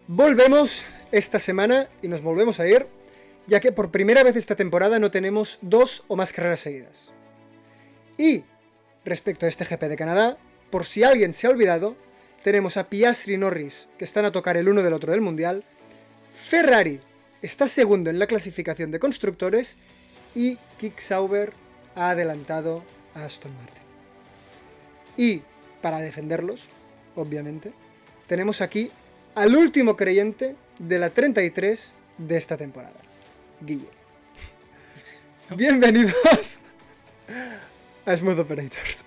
Volvemos esta semana y nos volvemos a ir, ya que por primera vez esta temporada no tenemos 2 o más carreras seguidas. Y respecto a este GP de Canadá, por si alguien se ha olvidado, tenemos a Piastri y Norris, que están a tocar el uno del otro del Mundial. Ferrari está segundo en la clasificación de constructores y Kick Sauber ha adelantado a Aston Martin. Y para defenderlos, obviamente, tenemos aquí al último creyente de la 33 de esta temporada, Guille. Bienvenidos a Smooth Operators.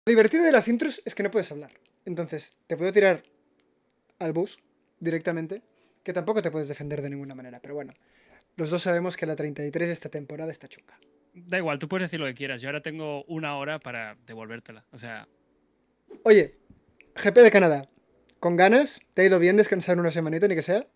Lo divertido de las intros es que no puedes hablar. Entonces, te puedo tirar al bus directamente, que tampoco te puedes defender de ninguna manera. Pero bueno, los dos sabemos que la 33 de esta temporada está chunga. Da igual, tú puedes decir lo que quieras. Yo ahora tengo una hora para devolvértela. O sea, Oye, GP de Canadá. ¿Con ganas? ¿Te ha ido bien descansar una semanita, ni que sea?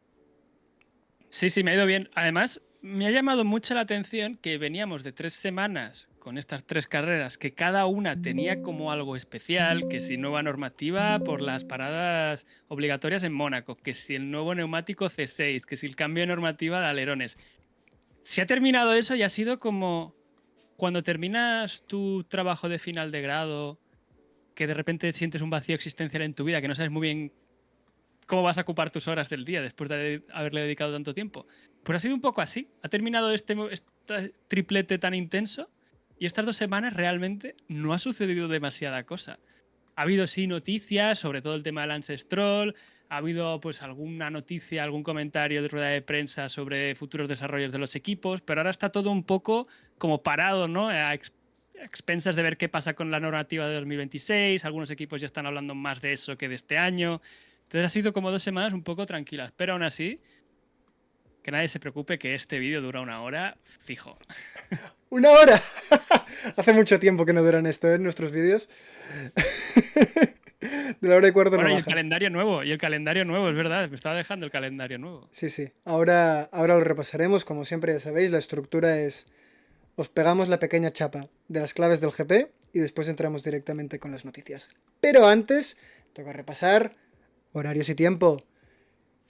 sí, me ha ido bien. Además, me ha llamado mucho la atención que veníamos de 3 semanas con estas 3 carreras, que cada una tenía como algo especial, que si nueva normativa por las paradas obligatorias en Mónaco, que si el nuevo neumático C6, que si el cambio de normativa de alerones. Se ha terminado eso y ha sido como cuando terminas tu trabajo de final de grado, que de repente sientes un vacío existencial en tu vida, que no sabes muy bien cómo vas a ocupar tus horas del día después de haberle dedicado tanto tiempo. Pues ha sido un poco así. Ha terminado este triplete tan intenso y estas 2 semanas realmente no ha sucedido demasiada cosa. Ha habido sí noticias, sobre todo el tema del Lance Stroll, ha habido pues alguna noticia, algún comentario de rueda de prensa sobre futuros desarrollos de los equipos, pero ahora está todo un poco como parado, ¿no? A expensas de ver qué pasa con la normativa de 2026, algunos equipos ya están hablando más de eso que de este año. Entonces ha sido como 2 semanas un poco tranquilas, pero aún así, que nadie se preocupe que este vídeo dura 1 hora fijo. ¡Una hora! Hace mucho tiempo que no duran esto en nuestros vídeos. De la hora y cuarto no Bueno, y el bajan. calendario nuevo, es verdad, me estaba dejando el calendario nuevo. Sí, sí. Ahora lo repasaremos. Como siempre, ya sabéis, la estructura es: os pegamos la pequeña chapa de las claves del GP y después entramos directamente con las noticias. Pero antes, toca repasar horarios y tiempo.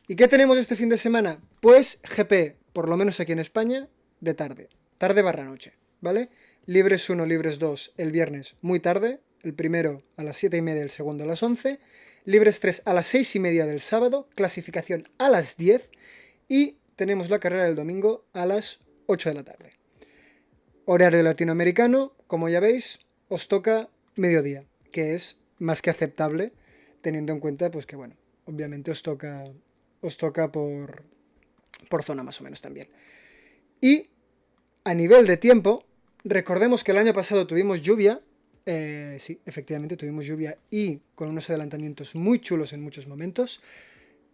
¿Y qué tenemos este fin de semana? Pues GP, por lo menos aquí en España, de tarde. Tarde barra noche, ¿vale? Libres 1, libres 2 el viernes muy tarde. El primero a las 7:30, el segundo a las 11. Libres 3 a las 6:30 del sábado. Clasificación a las 10. Y tenemos la carrera del domingo a las 8 de la tarde. Horario latinoamericano, como ya veis, os toca mediodía, que es más que aceptable, teniendo en cuenta, pues que bueno, obviamente os toca por zona más o menos también. Y a nivel de tiempo, recordemos que el año pasado tuvimos lluvia, sí, efectivamente tuvimos lluvia y con unos adelantamientos muy chulos en muchos momentos,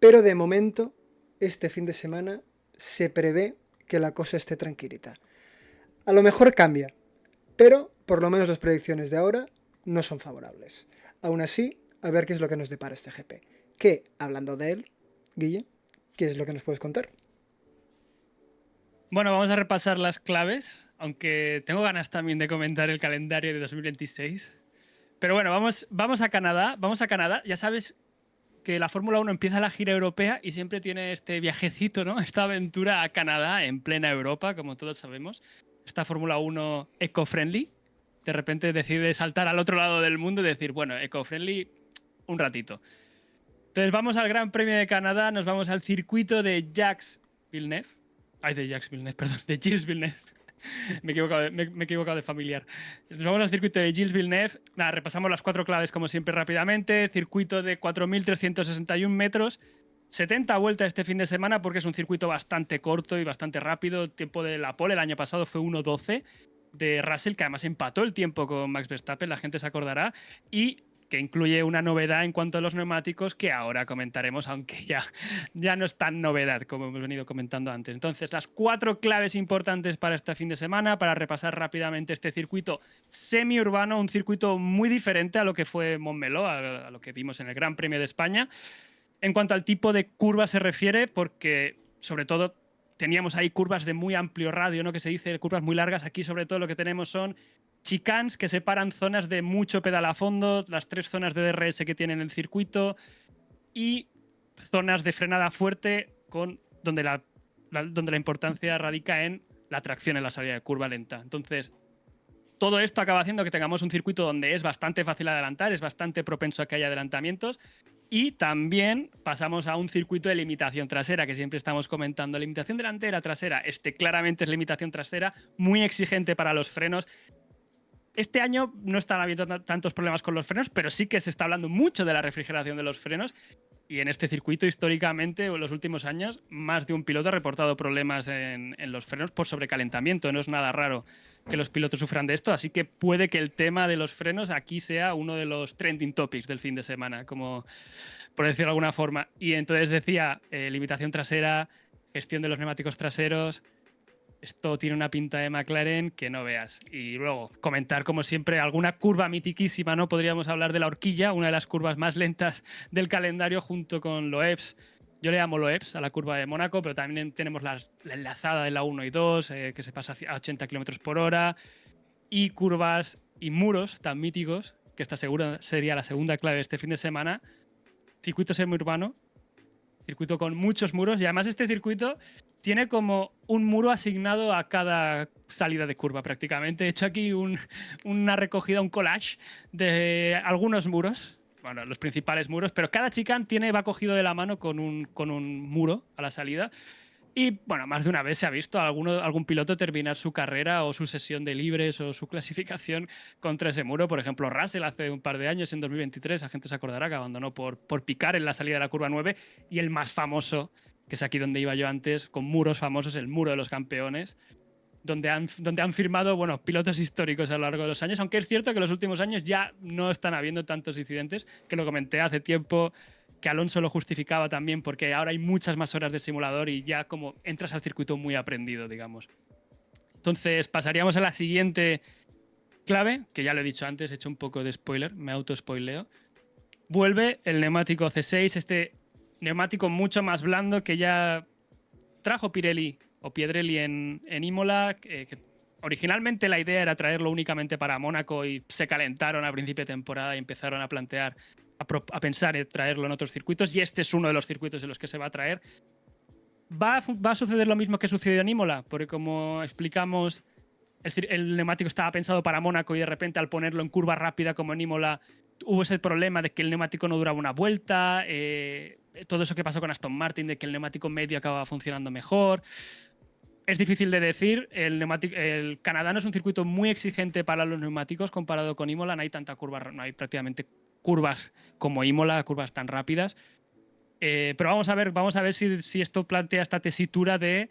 pero de momento, este fin de semana se prevé que la cosa esté tranquilita. A lo mejor cambia, pero por lo menos las predicciones de ahora no son favorables. Aún así, a ver qué es lo que nos depara este GP. Que, hablando de él, Guille, ¿qué es lo que nos puedes contar? Bueno, vamos a repasar las claves, aunque tengo ganas también de comentar el calendario de 2026. Pero bueno, vamos a Canadá. Vamos a Canadá. Ya sabes que la Fórmula 1 empieza la gira europea y siempre tiene este viajecito, ¿no? Esta aventura a Canadá en plena Europa, como todos sabemos. Esta Fórmula 1 eco-friendly. De repente decide saltar al otro lado del mundo y decir, bueno, eco-friendly un ratito. Entonces vamos al Gran Premio de Canadá, nos vamos al circuito de Jacques Villeneuve. Ay, de Jacques Villeneuve, perdón, de Gilles Villeneuve. Me he equivocado de familiar. Nos vamos al circuito de Gilles Villeneuve. Nada, repasamos las 4 claves como siempre rápidamente. Circuito de 4.361 metros. 70 vueltas este fin de semana porque es un circuito bastante corto y bastante rápido. El tiempo de la pole el año pasado fue 1:12 de Russell, que además empató el tiempo con Max Verstappen, la gente se acordará. Y que incluye una novedad en cuanto a los neumáticos que ahora comentaremos, aunque ya no es tan novedad como hemos venido comentando antes. Entonces, las 4 claves importantes para este fin de semana, para repasar rápidamente este circuito semiurbano, un circuito muy diferente a lo que fue Montmeló, a lo que vimos en el Gran Premio de España. En cuanto al tipo de curva se refiere, porque sobre todo teníamos ahí curvas de muy amplio radio, ¿no? Que se dice curvas muy largas. Aquí sobre todo lo que tenemos son chicanes que separan zonas de mucho pedal a fondo, las 3 zonas de DRS que tienen el circuito, y zonas de frenada fuerte donde la importancia radica en la tracción en la salida de curva lenta. Entonces, todo esto acaba haciendo que tengamos un circuito donde es bastante fácil adelantar, es bastante propenso a que haya adelantamientos. Y también pasamos a un circuito de limitación trasera, que siempre estamos comentando. Limitación delantera, trasera. Claramente es limitación trasera, muy exigente para los frenos. Este año no están habiendo tantos problemas con los frenos, pero sí que se está hablando mucho de la refrigeración de los frenos. Y en este circuito, históricamente, o en los últimos años, más de un piloto ha reportado problemas en los frenos por sobrecalentamiento. No es nada raro que los pilotos sufran de esto, así que puede que el tema de los frenos aquí sea uno de los trending topics del fin de semana, como por decirlo de alguna forma. Y entonces decía, limitación trasera, gestión de los neumáticos traseros. Esto tiene una pinta de McLaren que no veas. Y luego comentar, como siempre, alguna curva mitiquísima, ¿no? Podríamos hablar de la horquilla, una de las curvas más lentas del calendario, junto con Loebs. Yo le llamo Loebs a la curva de Mónaco, pero también tenemos la enlazada de la 1 y 2, que se pasa a 80 km por hora. Y curvas y muros tan míticos, que esta segura sería la segunda clave de este fin de semana. Circuito semiurbano, circuito con muchos muros, y además este circuito tiene como un muro asignado a cada salida de curva prácticamente. He hecho aquí una recogida, un collage de algunos muros, bueno, los principales muros, pero cada chicane va cogido de la mano con un muro a la salida. Y bueno, más de una vez se ha visto a algún piloto terminar su carrera o su sesión de libres o su clasificación contra ese muro. Por ejemplo, Russell hace un par de años, en 2023, la gente se acordará que abandonó por picar en la salida de la curva 9. Y el más famoso, que es aquí donde iba yo antes, con muros famosos, el muro de los campeones, donde han firmado, bueno, pilotos históricos a lo largo de los años, aunque es cierto que en los últimos años ya no están habiendo tantos incidentes, que lo comenté hace tiempo, que Alonso lo justificaba también, porque ahora hay muchas más horas de simulador y ya como entras al circuito muy aprendido, digamos. Entonces pasaríamos a la siguiente clave, que ya lo he dicho antes, he hecho un poco de spoiler, me auto-spoileo. Vuelve el neumático C6, este neumático mucho más blando que ya trajo Pirelli o Piedrelli en Imola, que originalmente la idea era traerlo únicamente para Mónaco y se calentaron a principio de temporada y empezaron a plantear, a pensar en traerlo en otros circuitos, y este es uno de los circuitos en los que se va a traer. ¿Va a suceder lo mismo que sucedió en Imola? Porque como explicamos, el neumático estaba pensado para Mónaco y de repente al ponerlo en curva rápida como en Imola hubo ese problema de que el neumático no duraba una vuelta, todo eso que pasó con Aston Martin, de que el neumático medio acababa funcionando mejor. Es difícil de decir, el Canadá no es un circuito muy exigente para los neumáticos comparado con Imola, no hay tanta curva, no hay prácticamente curvas como Imola, curvas tan rápidas. Pero vamos a ver si esto plantea esta tesitura de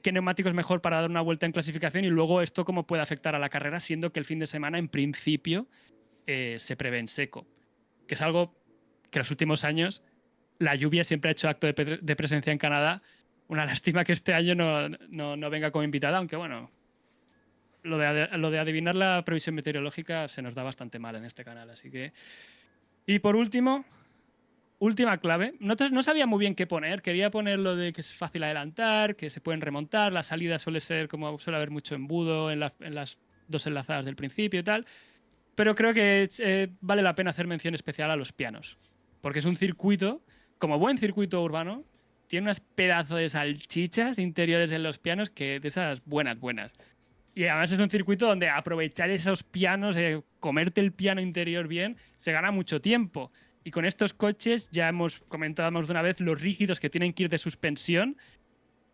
qué neumático es mejor para dar una vuelta en clasificación y luego esto cómo puede afectar a la carrera, siendo que el fin de semana en principio se prevé en seco, que es algo que en los últimos años la lluvia siempre ha hecho acto de presencia en Canadá. Una lástima que este año no venga como invitada, aunque bueno, lo de adivinar la previsión meteorológica se nos da bastante mal en este canal, así que... Y por último, última clave, no sabía muy bien qué poner, quería poner lo de que es fácil adelantar, que se pueden remontar, la salida suele ser como suele haber mucho embudo en las dos enlazadas del principio y tal, pero creo que vale la pena hacer mención especial a los pianos, porque es un circuito, como buen circuito urbano, tiene unas pedazos de salchichas interiores en los pianos que de esas buenas. Y además es un circuito donde aprovechar esos pianos, comerte el piano interior bien, se gana mucho tiempo. Y con estos coches ya hemos comentado más de una vez los rígidos que tienen que ir de suspensión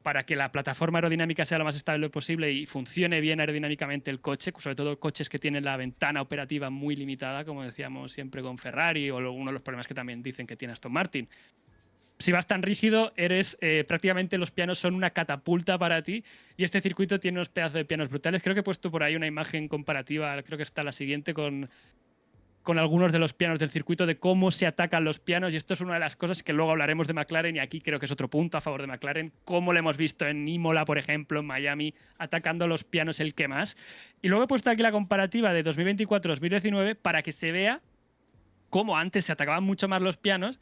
para que la plataforma aerodinámica sea lo más estable posible y funcione bien aerodinámicamente el coche, sobre todo coches que tienen la ventana operativa muy limitada, como decíamos siempre con Ferrari, o uno de los problemas que también dicen que tiene Aston Martin. Si vas tan rígido, prácticamente los pianos son una catapulta para ti, y este circuito tiene unos pedazos de pianos brutales. Creo que he puesto por ahí una imagen comparativa, creo que está la siguiente, con algunos de los pianos del circuito, de cómo se atacan los pianos, y esto es una de las cosas que luego hablaremos de McLaren, y aquí creo que es otro punto a favor de McLaren, como lo hemos visto en Imola, por ejemplo, en Miami, atacando los pianos el que más. Y luego he puesto aquí la comparativa de 2024-2019 para que se vea cómo antes se atacaban mucho más los pianos,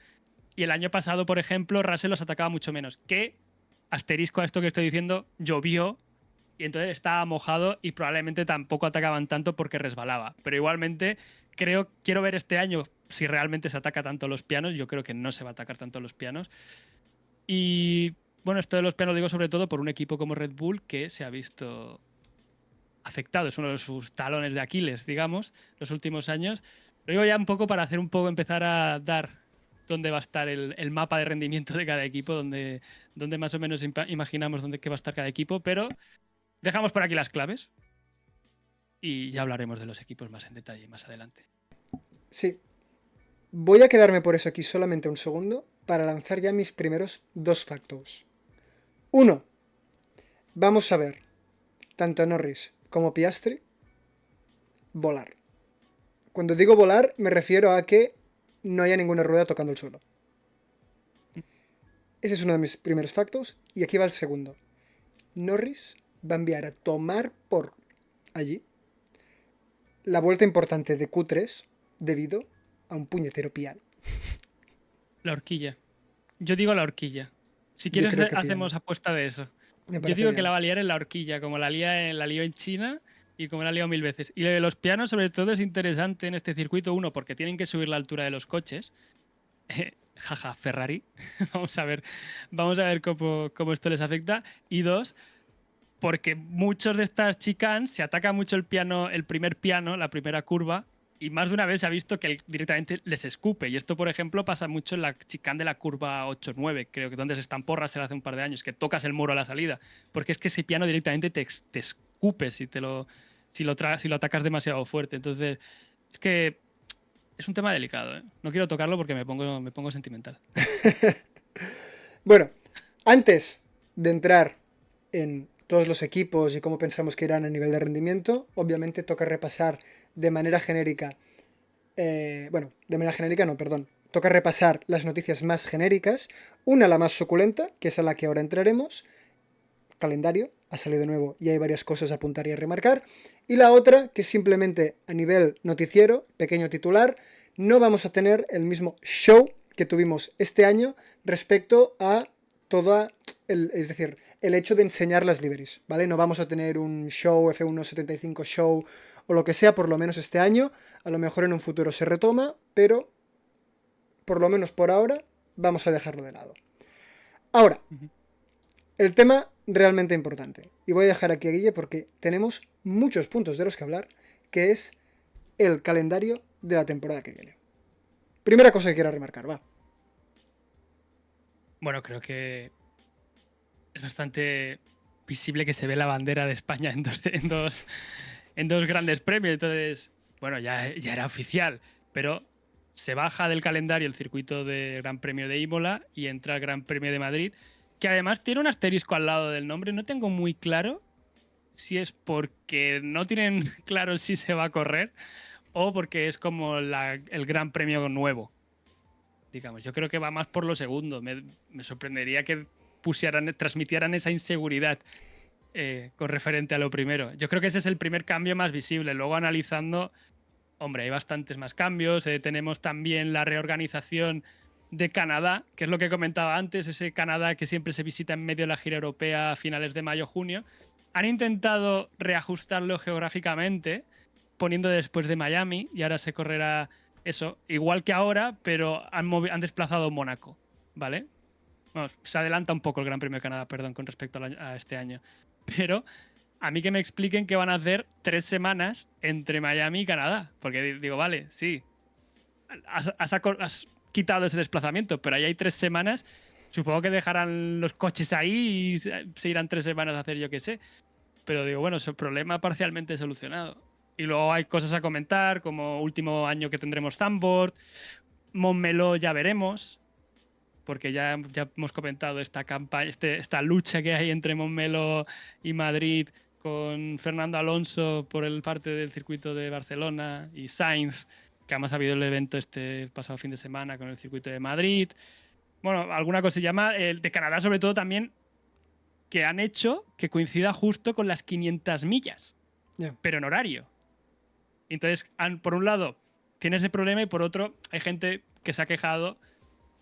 y el año pasado, por ejemplo, Russell los atacaba mucho menos. Que, asterisco a esto que estoy diciendo, llovió y entonces estaba mojado y probablemente tampoco atacaban tanto porque resbalaba. Pero igualmente quiero ver este año si realmente se ataca tanto los pianos. Yo creo que no se va a atacar tanto los pianos. Y bueno, esto de los pianos lo digo sobre todo por un equipo como Red Bull que se ha visto afectado, es uno de sus talones de Aquiles, digamos, los últimos años. Lo digo ya un poco para hacer un poco, empezar a dar dónde va a estar el mapa de rendimiento de cada equipo, donde más o menos imaginamos dónde que va a estar cada equipo, pero dejamos por aquí las claves y ya hablaremos de los equipos más en detalle más adelante. Sí. Voy a quedarme por eso aquí solamente un segundo para lanzar ya mis primeros 2 factos. 1. Vamos a ver tanto a Norris como Piastri volar. Cuando digo volar me refiero a que no haya ninguna rueda tocando el suelo. Ese es uno de mis primeros factos y aquí va el segundo. Norris va a enviar a tomar por allí la vuelta importante de Q3 debido a un puñetero piano. La horquilla. Yo digo la horquilla. Si Yo quieres, creo que piano. hacemos apuesta de eso. Me Yo parece digo que la bien. va a liar en la horquilla, como la lió en China y como la ha liado 1000 veces. Y lo de los pianos, sobre todo, es interesante en este circuito. Uno, porque tienen que subir la altura de los coches. Jaja, Ferrari. Vamos a ver cómo esto les afecta. Y dos, porque muchos de estas chicanes se ataca mucho el piano, el primer piano, la primera curva, y más de una vez se ha visto que directamente les escupe. Y esto, por ejemplo, pasa mucho en la chicane de la curva 8-9, creo que donde se están porras hace un par de años, que tocas el muro a la salida. Porque es que ese piano directamente te escupe si lo atacas demasiado fuerte. Entonces, es que es un tema delicado, ¿eh? No quiero tocarlo porque me pongo sentimental. Bueno, antes de entrar en todos los equipos y cómo pensamos que irán a nivel de rendimiento, obviamente toca repasar de manera genérica, bueno, de manera genérica no, perdón, toca repasar las noticias más genéricas, una la más suculenta, que es a la que ahora entraremos, calendario, ha salido nuevo y hay varias cosas a apuntar y a remarcar, y la otra, que es simplemente a nivel noticiero, pequeño titular, no vamos a tener el mismo show que tuvimos este año respecto a toda, es decir, el hecho de enseñar las liveries, ¿vale? No vamos a tener un show F1.75 show o lo que sea, por lo menos este año, a lo mejor en un futuro se retoma, pero por lo menos por ahora vamos a dejarlo de lado. Ahora, el tema realmente importante, y voy a dejar aquí a Guille porque tenemos muchos puntos de los que hablar, que es el calendario de la temporada que viene. Primera cosa que quiero remarcar, va. Bueno, creo que es bastante visible que se ve la bandera de España en dos grandes premios. Entonces, bueno, ya era oficial, pero se baja del calendario el circuito de Gran Premio de Imola y entra el Gran Premio de Madrid, que además tiene un asterisco al lado del nombre. No tengo muy claro si es porque no tienen claro si se va a correr o porque es como el Gran Premio nuevo. Digamos, yo creo que va más por lo segundo. Me sorprendería que transmitieran esa inseguridad con referente a lo primero. Yo creo que ese es el primer cambio más visible. Luego analizando, hombre, hay bastantes más cambios. Tenemos también la reorganización de Canadá, que es lo que comentaba antes, ese Canadá que siempre se visita en medio de la gira europea a finales de mayo-junio. Han intentado reajustarlo geográficamente, poniendo después de Miami, y ahora se correrá eso, igual que ahora, pero han desplazado Mónaco, ¿vale? Vamos, se adelanta un poco el Gran Premio de Canadá, perdón, con respecto a este año. Pero a mí que me expliquen qué van a hacer 3 semanas entre Miami y Canadá. Porque digo, vale, sí, has quitado ese desplazamiento, pero ahí hay 3 semanas. Supongo que dejarán los coches ahí y se irán 3 semanas a hacer yo qué sé. Pero digo, bueno, es un problema parcialmente solucionado. Y luego hay cosas a comentar, como último año que tendremos Zandvoort, Montmeló ya veremos, porque ya hemos comentado esta campaña, esta lucha que hay entre Montmeló y Madrid con Fernando Alonso por el parte del circuito de Barcelona y Sainz, que además ha habido el evento este pasado fin de semana con el circuito de Madrid. Bueno, alguna cosilla más. El de Canadá, sobre todo, también, que han hecho que coincida justo con las 500 millas, Yeah. pero en horario. Entonces, por un lado, tiene ese problema y por otro, hay gente que se ha quejado,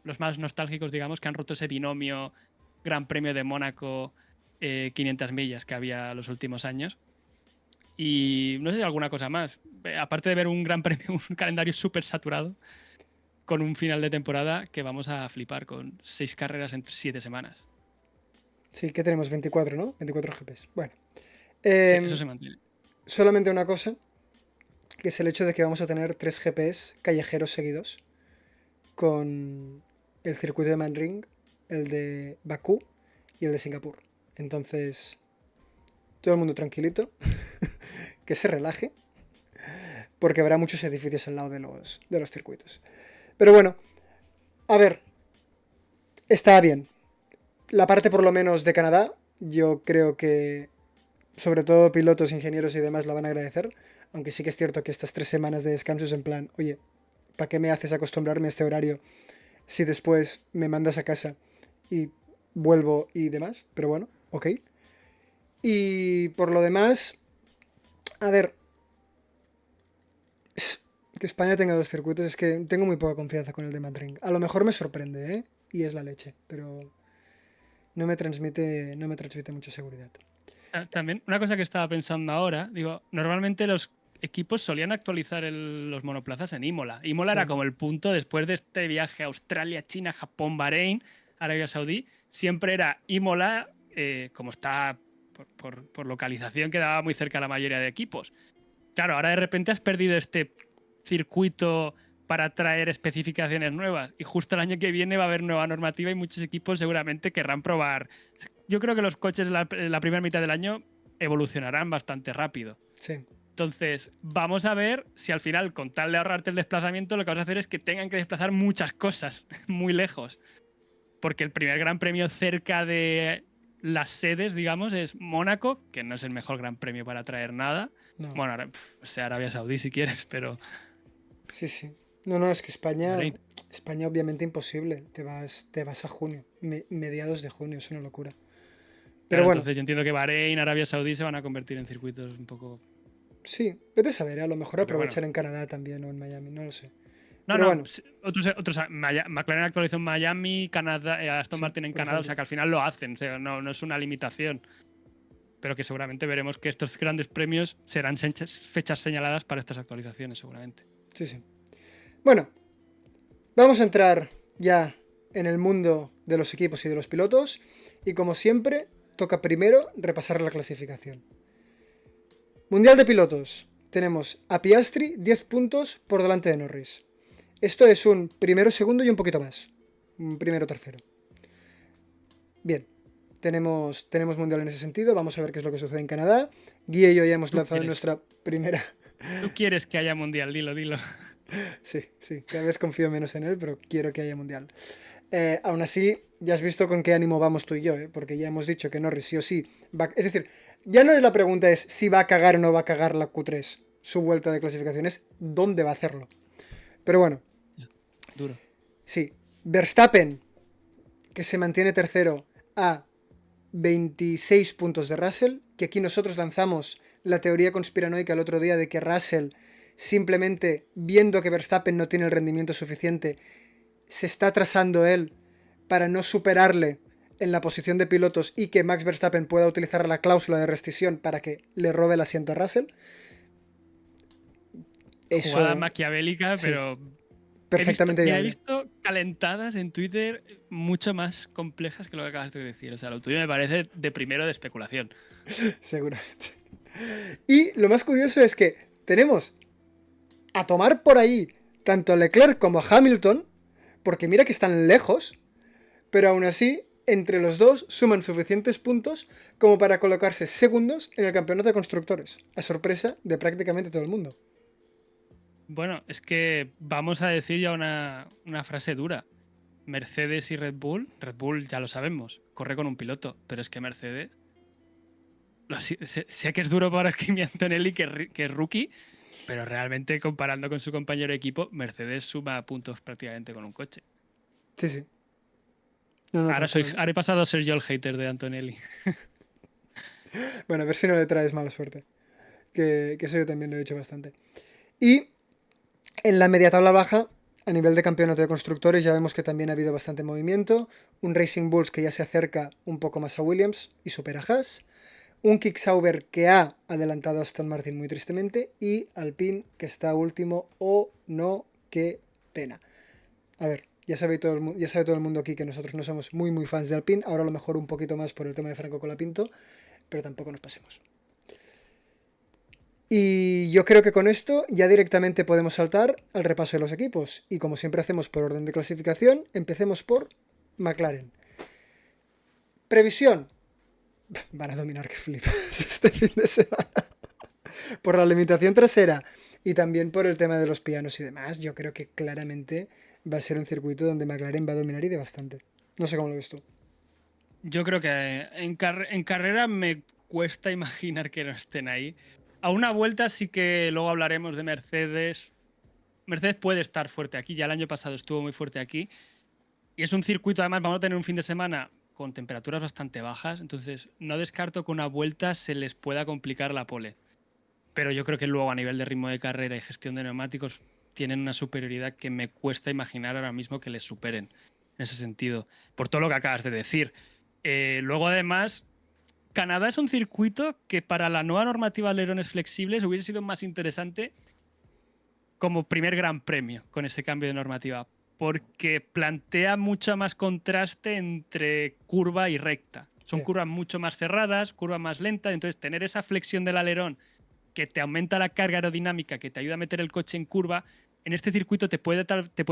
los más nostálgicos, digamos, que han roto ese binomio Gran Premio de Mónaco 500 millas que había los últimos años. Y no sé si alguna cosa más. Aparte de ver un gran premio, un calendario súper saturado, con un final de temporada que vamos a flipar con 6 carreras en 7 semanas. Sí, que tenemos 24, ¿no? 24 GPs. Bueno. Sí, eso Em, se mantiene. solamente una cosa, que es el hecho de que vamos a tener 3 GPs callejeros seguidos con el circuito de Manring, el de Bakú y el de Singapur. Entonces, todo el mundo tranquilito, que se relaje, porque habrá muchos edificios al lado de los circuitos. Pero bueno, a ver, está bien. La parte por lo menos de Canadá, yo creo que sobre todo pilotos, ingenieros y demás lo van a agradecer, aunque sí que es cierto que estas 3 semanas de descanso es en plan, oye, ¿para qué me haces acostumbrarme a este horario si después me mandas a casa y vuelvo y demás? Pero bueno, ok. Y por lo demás, a ver, que España tenga 2 circuitos es que tengo muy poca confianza con el de Madrid. A lo mejor me sorprende, ¿eh? Y es la leche, pero no me transmite mucha seguridad. También, una cosa que estaba pensando ahora, digo, normalmente los equipos solían actualizar los monoplazas en Imola. Imola era Sí, como el punto después de este viaje a Australia, China, Japón, Bahrein, Arabia Saudí, siempre era Imola, como está por localización, quedaba muy cerca la mayoría de equipos. Claro, ahora de repente has perdido este circuito para traer especificaciones nuevas y justo el año que viene va a haber nueva normativa y muchos equipos seguramente querrán probar. Yo creo que los coches en la primera mitad del año evolucionarán bastante rápido. sí, Entonces, vamos a ver si al final, con tal de ahorrarte el desplazamiento, lo que vas a hacer es que tengan que desplazar muchas cosas muy lejos. Porque el primer gran premio cerca de las sedes, digamos, es Mónaco, que no es el mejor gran premio para traer nada. no. Bueno, sea Arabia Saudí si quieres, pero Sí, sí. No, no, es que España, Bahrein. España obviamente imposible. Te vas a junio, mediados de junio, es una locura. Pero Claro, bueno, entonces yo entiendo que Bahrein, Arabia Saudí se van a convertir en circuitos un poco. sí, vete a saber, a lo mejor Porque bueno. aprovechar en Canadá también o en Miami, no lo sé. No, Pero no, bueno, otros McLaren actualizó en Miami, Canadá, Aston sí, Martin en por Canadá, o ejemplo. sea que al final lo hacen, o sea, no es una limitación. Pero que seguramente veremos que estos grandes premios serán fechas señaladas para estas actualizaciones, seguramente. Sí, sí. Bueno, vamos a entrar ya en el mundo de los equipos y de los pilotos. Y como siempre, toca primero repasar la clasificación. Mundial de pilotos. Tenemos a Piastri 10 puntos por delante de Norris. Esto es un primero, segundo y un poquito más. Un primero, tercero. Bien, tenemos mundial en ese sentido. Vamos a ver qué es lo que sucede en Canadá. Guía y yo ya hemos Tú lanzado quieres, nuestra primera. tú quieres que haya mundial, dilo. Sí, sí, cada vez confío menos en él, pero quiero que haya mundial. Aún así, ya has visto con qué ánimo vamos tú y yo, ¿eh? Porque ya hemos dicho que Norris sí o sí va. Es decir, ya no es la pregunta es si va a cagar o no va a cagar la Q3, su vuelta de clasificación, es dónde va a hacerlo. Pero bueno, Duro. sí, Verstappen, que se mantiene tercero a 26 puntos de Russell, que aquí nosotros lanzamos la teoría conspiranoica el otro día de que Russell, simplemente viendo que Verstappen no tiene el rendimiento suficiente, se está trazando él para no superarle en la posición de pilotos y que Max Verstappen pueda utilizar la cláusula de rescisión para que le robe el asiento a Russell. Jugada Eso, maquiavélica, sí, pero perfectamente he viable. visto calentadas en Twitter mucho más complejas que lo que acabas de decir. O sea, lo tuyo me parece de primero de especulación. Seguramente. Y lo más curioso es que tenemos a tomar por ahí tanto a Leclerc como a Hamilton, porque mira que están lejos, pero aún así, entre los dos suman suficientes puntos como para colocarse segundos en el campeonato de constructores, a sorpresa de prácticamente todo el mundo. Bueno, es que vamos a decir ya una frase dura. Mercedes y Red Bull ya lo sabemos, corre con un piloto, pero es que Mercedes, sé que es duro para Kimi Antonelli, que es rookie, pero realmente comparando con su compañero de equipo, Mercedes suma puntos prácticamente con un coche. Sí, sí. No, no, tal cual. Ahora he pasado a ser yo el hater de Antonelli. Bueno, a ver si no le traes mala suerte. Que eso yo también lo he hecho bastante. Y en la media tabla baja, a nivel de campeonato de constructores, ya vemos que también ha habido bastante movimiento. Un Racing Bulls que ya se acerca un poco más a Williams y supera a Haas. Un Kick Sauber que ha adelantado a Aston Martin muy tristemente. Y Alpine que está último. Oh, no, qué pena. A ver, ya sabe todo el mundo aquí que nosotros no somos muy fans de Alpine, ahora a lo mejor un poquito más por el tema de Franco Colapinto, pero tampoco nos pasemos. Y yo creo que con esto ya directamente podemos saltar al repaso de los equipos. Y como siempre hacemos por orden de clasificación, empecemos por McLaren. Previsión. Van a dominar que flipas este fin de semana. Por la limitación trasera y también por el tema de los pianos y demás, yo creo que claramente va a ser un circuito donde McLaren va a dominar y de bastante. No sé cómo lo ves tú. Yo creo que en carrera me cuesta imaginar que no estén ahí. A una vuelta sí que luego hablaremos de Mercedes. Mercedes puede estar fuerte aquí, ya el año pasado estuvo muy fuerte aquí. Y es un circuito, además, vamos a tener un fin de semana con temperaturas bastante bajas, entonces no descarto que una vuelta se les pueda complicar la pole. Pero yo creo que luego a nivel de ritmo de carrera y gestión de neumáticos tienen una superioridad que me cuesta imaginar ahora mismo que les superen en ese sentido, por todo lo que acabas de decir. Luego además, Canadá es un circuito que para la nueva normativa de alerones flexibles hubiese sido más interesante como primer gran premio con ese cambio de normativa, porque plantea mucho más contraste entre curva y recta. Son Sí. curvas mucho más cerradas, curvas más lentas, entonces tener esa flexión del alerón que te aumenta la carga aerodinámica, que te ayuda a meter el coche en curva, en este circuito te puede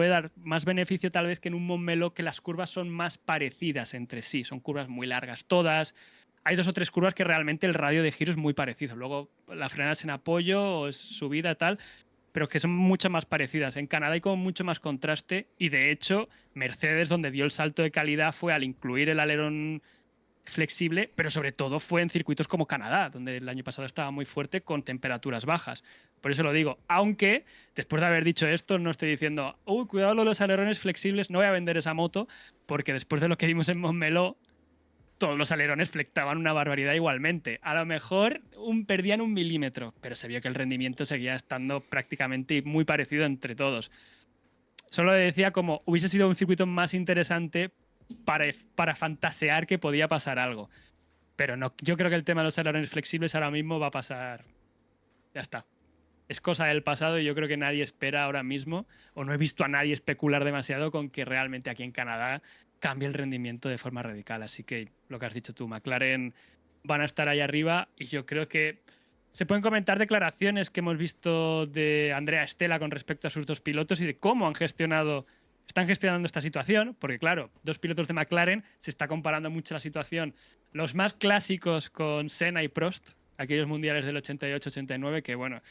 dar más beneficio tal vez que en un Montmeló, que las curvas son más parecidas entre sí, son curvas muy largas todas. Hay dos o tres curvas que realmente el radio de giro es muy parecido. Luego la frenas en apoyo o es subida tal, pero que son mucho más parecidas. En Canadá hay como mucho más contraste y de hecho Mercedes donde dio el salto de calidad fue al incluir el alerón flexible, pero sobre todo fue en circuitos como Canadá, donde el año pasado estaba muy fuerte con temperaturas bajas. Por eso lo digo, aunque después de haber dicho esto no estoy diciendo, uy, cuidado con los alerones flexibles, no voy a vender esa moto, porque después de lo que vimos en Montmeló, todos los alerones flectaban una barbaridad igualmente. A lo mejor perdían un milímetro, pero se vio que el rendimiento seguía estando prácticamente muy parecido entre todos. Solo decía como hubiese sido un circuito más interesante para fantasear que podía pasar algo. Pero no, yo creo que el tema de los alerones flexibles ahora mismo va a pasar. Ya está. Es cosa del pasado y yo creo que nadie espera ahora mismo, o no he visto a nadie especular demasiado con que realmente aquí en Canadá cambie el rendimiento de forma radical. Así que lo que has dicho tú, McLaren van a estar ahí arriba y yo creo que se pueden comentar declaraciones que hemos visto de Andrea Stella con respecto a sus dos pilotos y de cómo están gestionando esta situación, porque claro, dos pilotos de McLaren, se está comparando mucho la situación, los más clásicos con Senna y Prost, aquellos mundiales del 88-89, que bueno,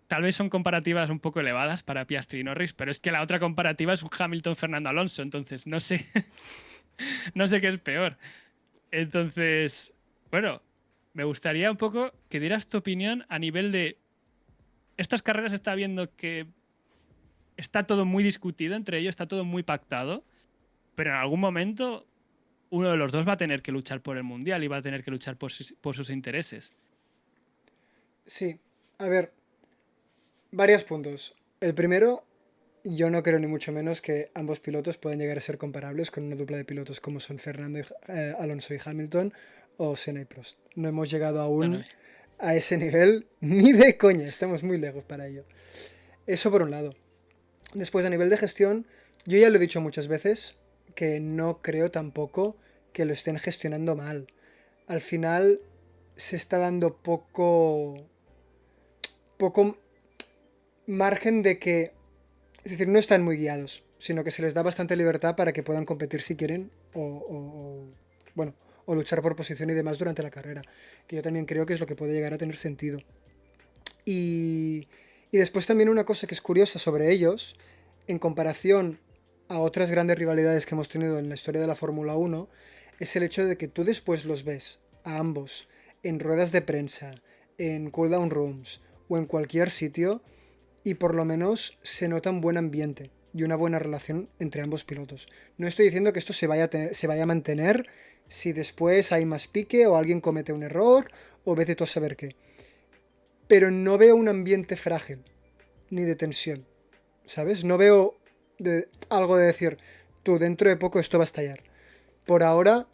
tal vez son comparativas un poco elevadas para Piastri y Norris, pero es que la otra comparativa es un Hamilton-Fernando Alonso, entonces no sé, no sé qué es peor. Entonces, bueno, me gustaría un poco que dieras tu opinión a nivel de estas carreras. Está viendo que está todo muy discutido entre ellos, está todo muy pactado, pero en algún momento uno de los dos va a tener que luchar por el mundial y va a tener que luchar por sus intereses. Sí, a ver, varios puntos. El primero, yo no creo ni mucho menos que ambos pilotos puedan llegar a ser comparables con una dupla de pilotos como son Alonso y Hamilton o Senna y Prost. No hemos llegado Bueno, aún a ese nivel ni de coña, estamos muy lejos para ello. Eso por un lado. Después, a nivel de gestión, yo ya lo he dicho muchas veces que no creo tampoco que lo estén gestionando mal. Al final se está dando poco margen de que, es decir, no están muy guiados, sino que se les da bastante libertad para que puedan competir si quieren bueno, o luchar por posición y demás durante la carrera, que yo también creo que es lo que puede llegar a tener sentido. Y, y después también una cosa que es curiosa sobre ellos, en comparación a otras grandes rivalidades que hemos tenido en la historia de la Fórmula 1, es el hecho de que tú después los ves a ambos en ruedas de prensa, en cooldown rooms o en cualquier sitio y por lo menos se nota un buen ambiente y una buena relación entre ambos pilotos. No estoy diciendo que esto se vaya a mantener si después hay más pique o alguien comete un error o vete tú a saber qué. Pero no veo un ambiente frágil ni de tensión, ¿sabes? No veo algo de decir, tú dentro de poco esto va a estallar. Por ahora,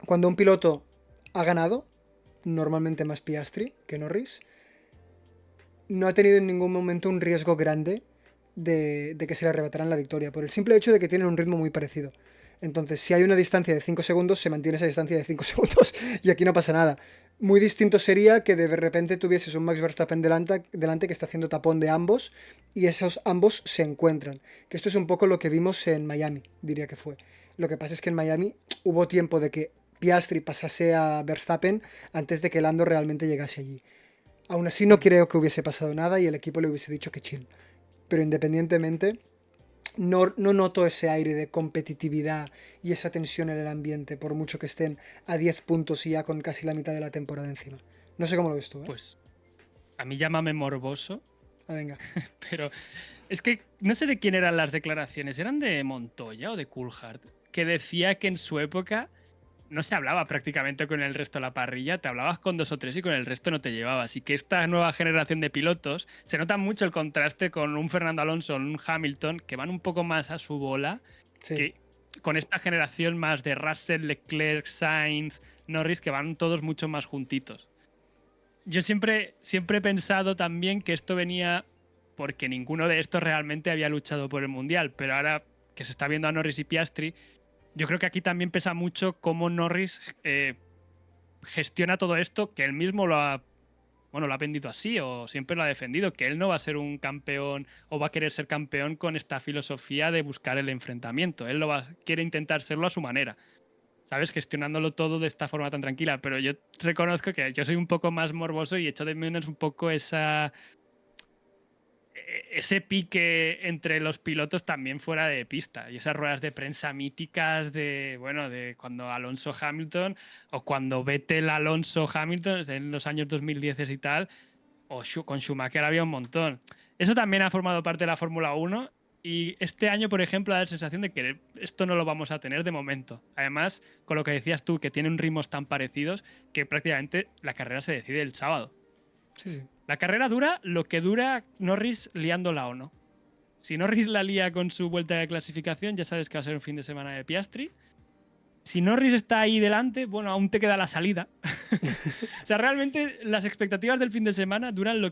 cuando un piloto ha ganado, normalmente más Piastri que Norris, no ha tenido en ningún momento un riesgo grande de que se le arrebatarán la victoria, por el simple hecho de que tienen un ritmo muy parecido. Entonces, si hay una distancia de 5 segundos, se mantiene esa distancia de 5 segundos y aquí no pasa nada. Muy distinto sería que de repente tuvieses un Max Verstappen delante que está haciendo tapón de ambos y esos ambos se encuentran. Que esto es un poco lo que vimos en Miami, diría que fue. Lo que pasa es que en Miami hubo tiempo de que Piastri pasase a Verstappen antes de que Lando realmente llegase allí. Aún así no creo que hubiese pasado nada y el equipo le hubiese dicho que chill. Pero independientemente, no noto ese aire de competitividad y esa tensión en el ambiente, por mucho que estén a 10 puntos y ya con casi la mitad de la temporada encima. No sé cómo lo ves tú, ¿eh? Pues a mí llámame morboso, Ah, venga. pero es que no sé de quién eran las declaraciones, eran de Montoya o de Coulthard, que decía que en su época no se hablaba prácticamente con el resto de la parrilla, te hablabas con 2 o 3 y con el resto no te llevabas. Y que esta nueva generación de pilotos se nota mucho el contraste con un Fernando Alonso, un Hamilton, que van un poco más a su bola, Sí. que con esta generación más de Russell, Leclerc, Sainz, Norris, que van todos mucho más juntitos. Yo siempre he pensado también que esto venía porque ninguno de estos realmente había luchado por el Mundial, pero ahora que se está viendo a Norris y Piastri, yo creo que aquí también pesa mucho cómo Norris gestiona todo esto, que él mismo lo ha vendido así o siempre lo ha defendido, que él no va a ser un campeón o va a querer ser campeón con esta filosofía de buscar el enfrentamiento. Él quiere intentar serlo a su manera, ¿sabes? Gestionándolo todo de esta forma tan tranquila. Pero yo reconozco que yo soy un poco más morboso y echo de menos un poco ese pique entre los pilotos también fuera de pista y esas ruedas de prensa míticas de cuando Alonso Hamilton o cuando Vettel Alonso Hamilton en los años 2010 y tal, o con Schumacher había un montón. Eso también ha formado parte de la Fórmula 1 y este año, por ejemplo, da la sensación de que esto no lo vamos a tener de momento. Además, con lo que decías tú, que tienen ritmos tan parecidos que prácticamente la carrera se decide el sábado. Sí, sí. La carrera dura lo que dura Norris liándola o no. Si Norris la lía con su vuelta de clasificación, ya sabes que va a ser un fin de semana de Piastri. Si Norris está ahí delante, bueno, aún te queda la salida. O sea, realmente las expectativas del fin de semana duran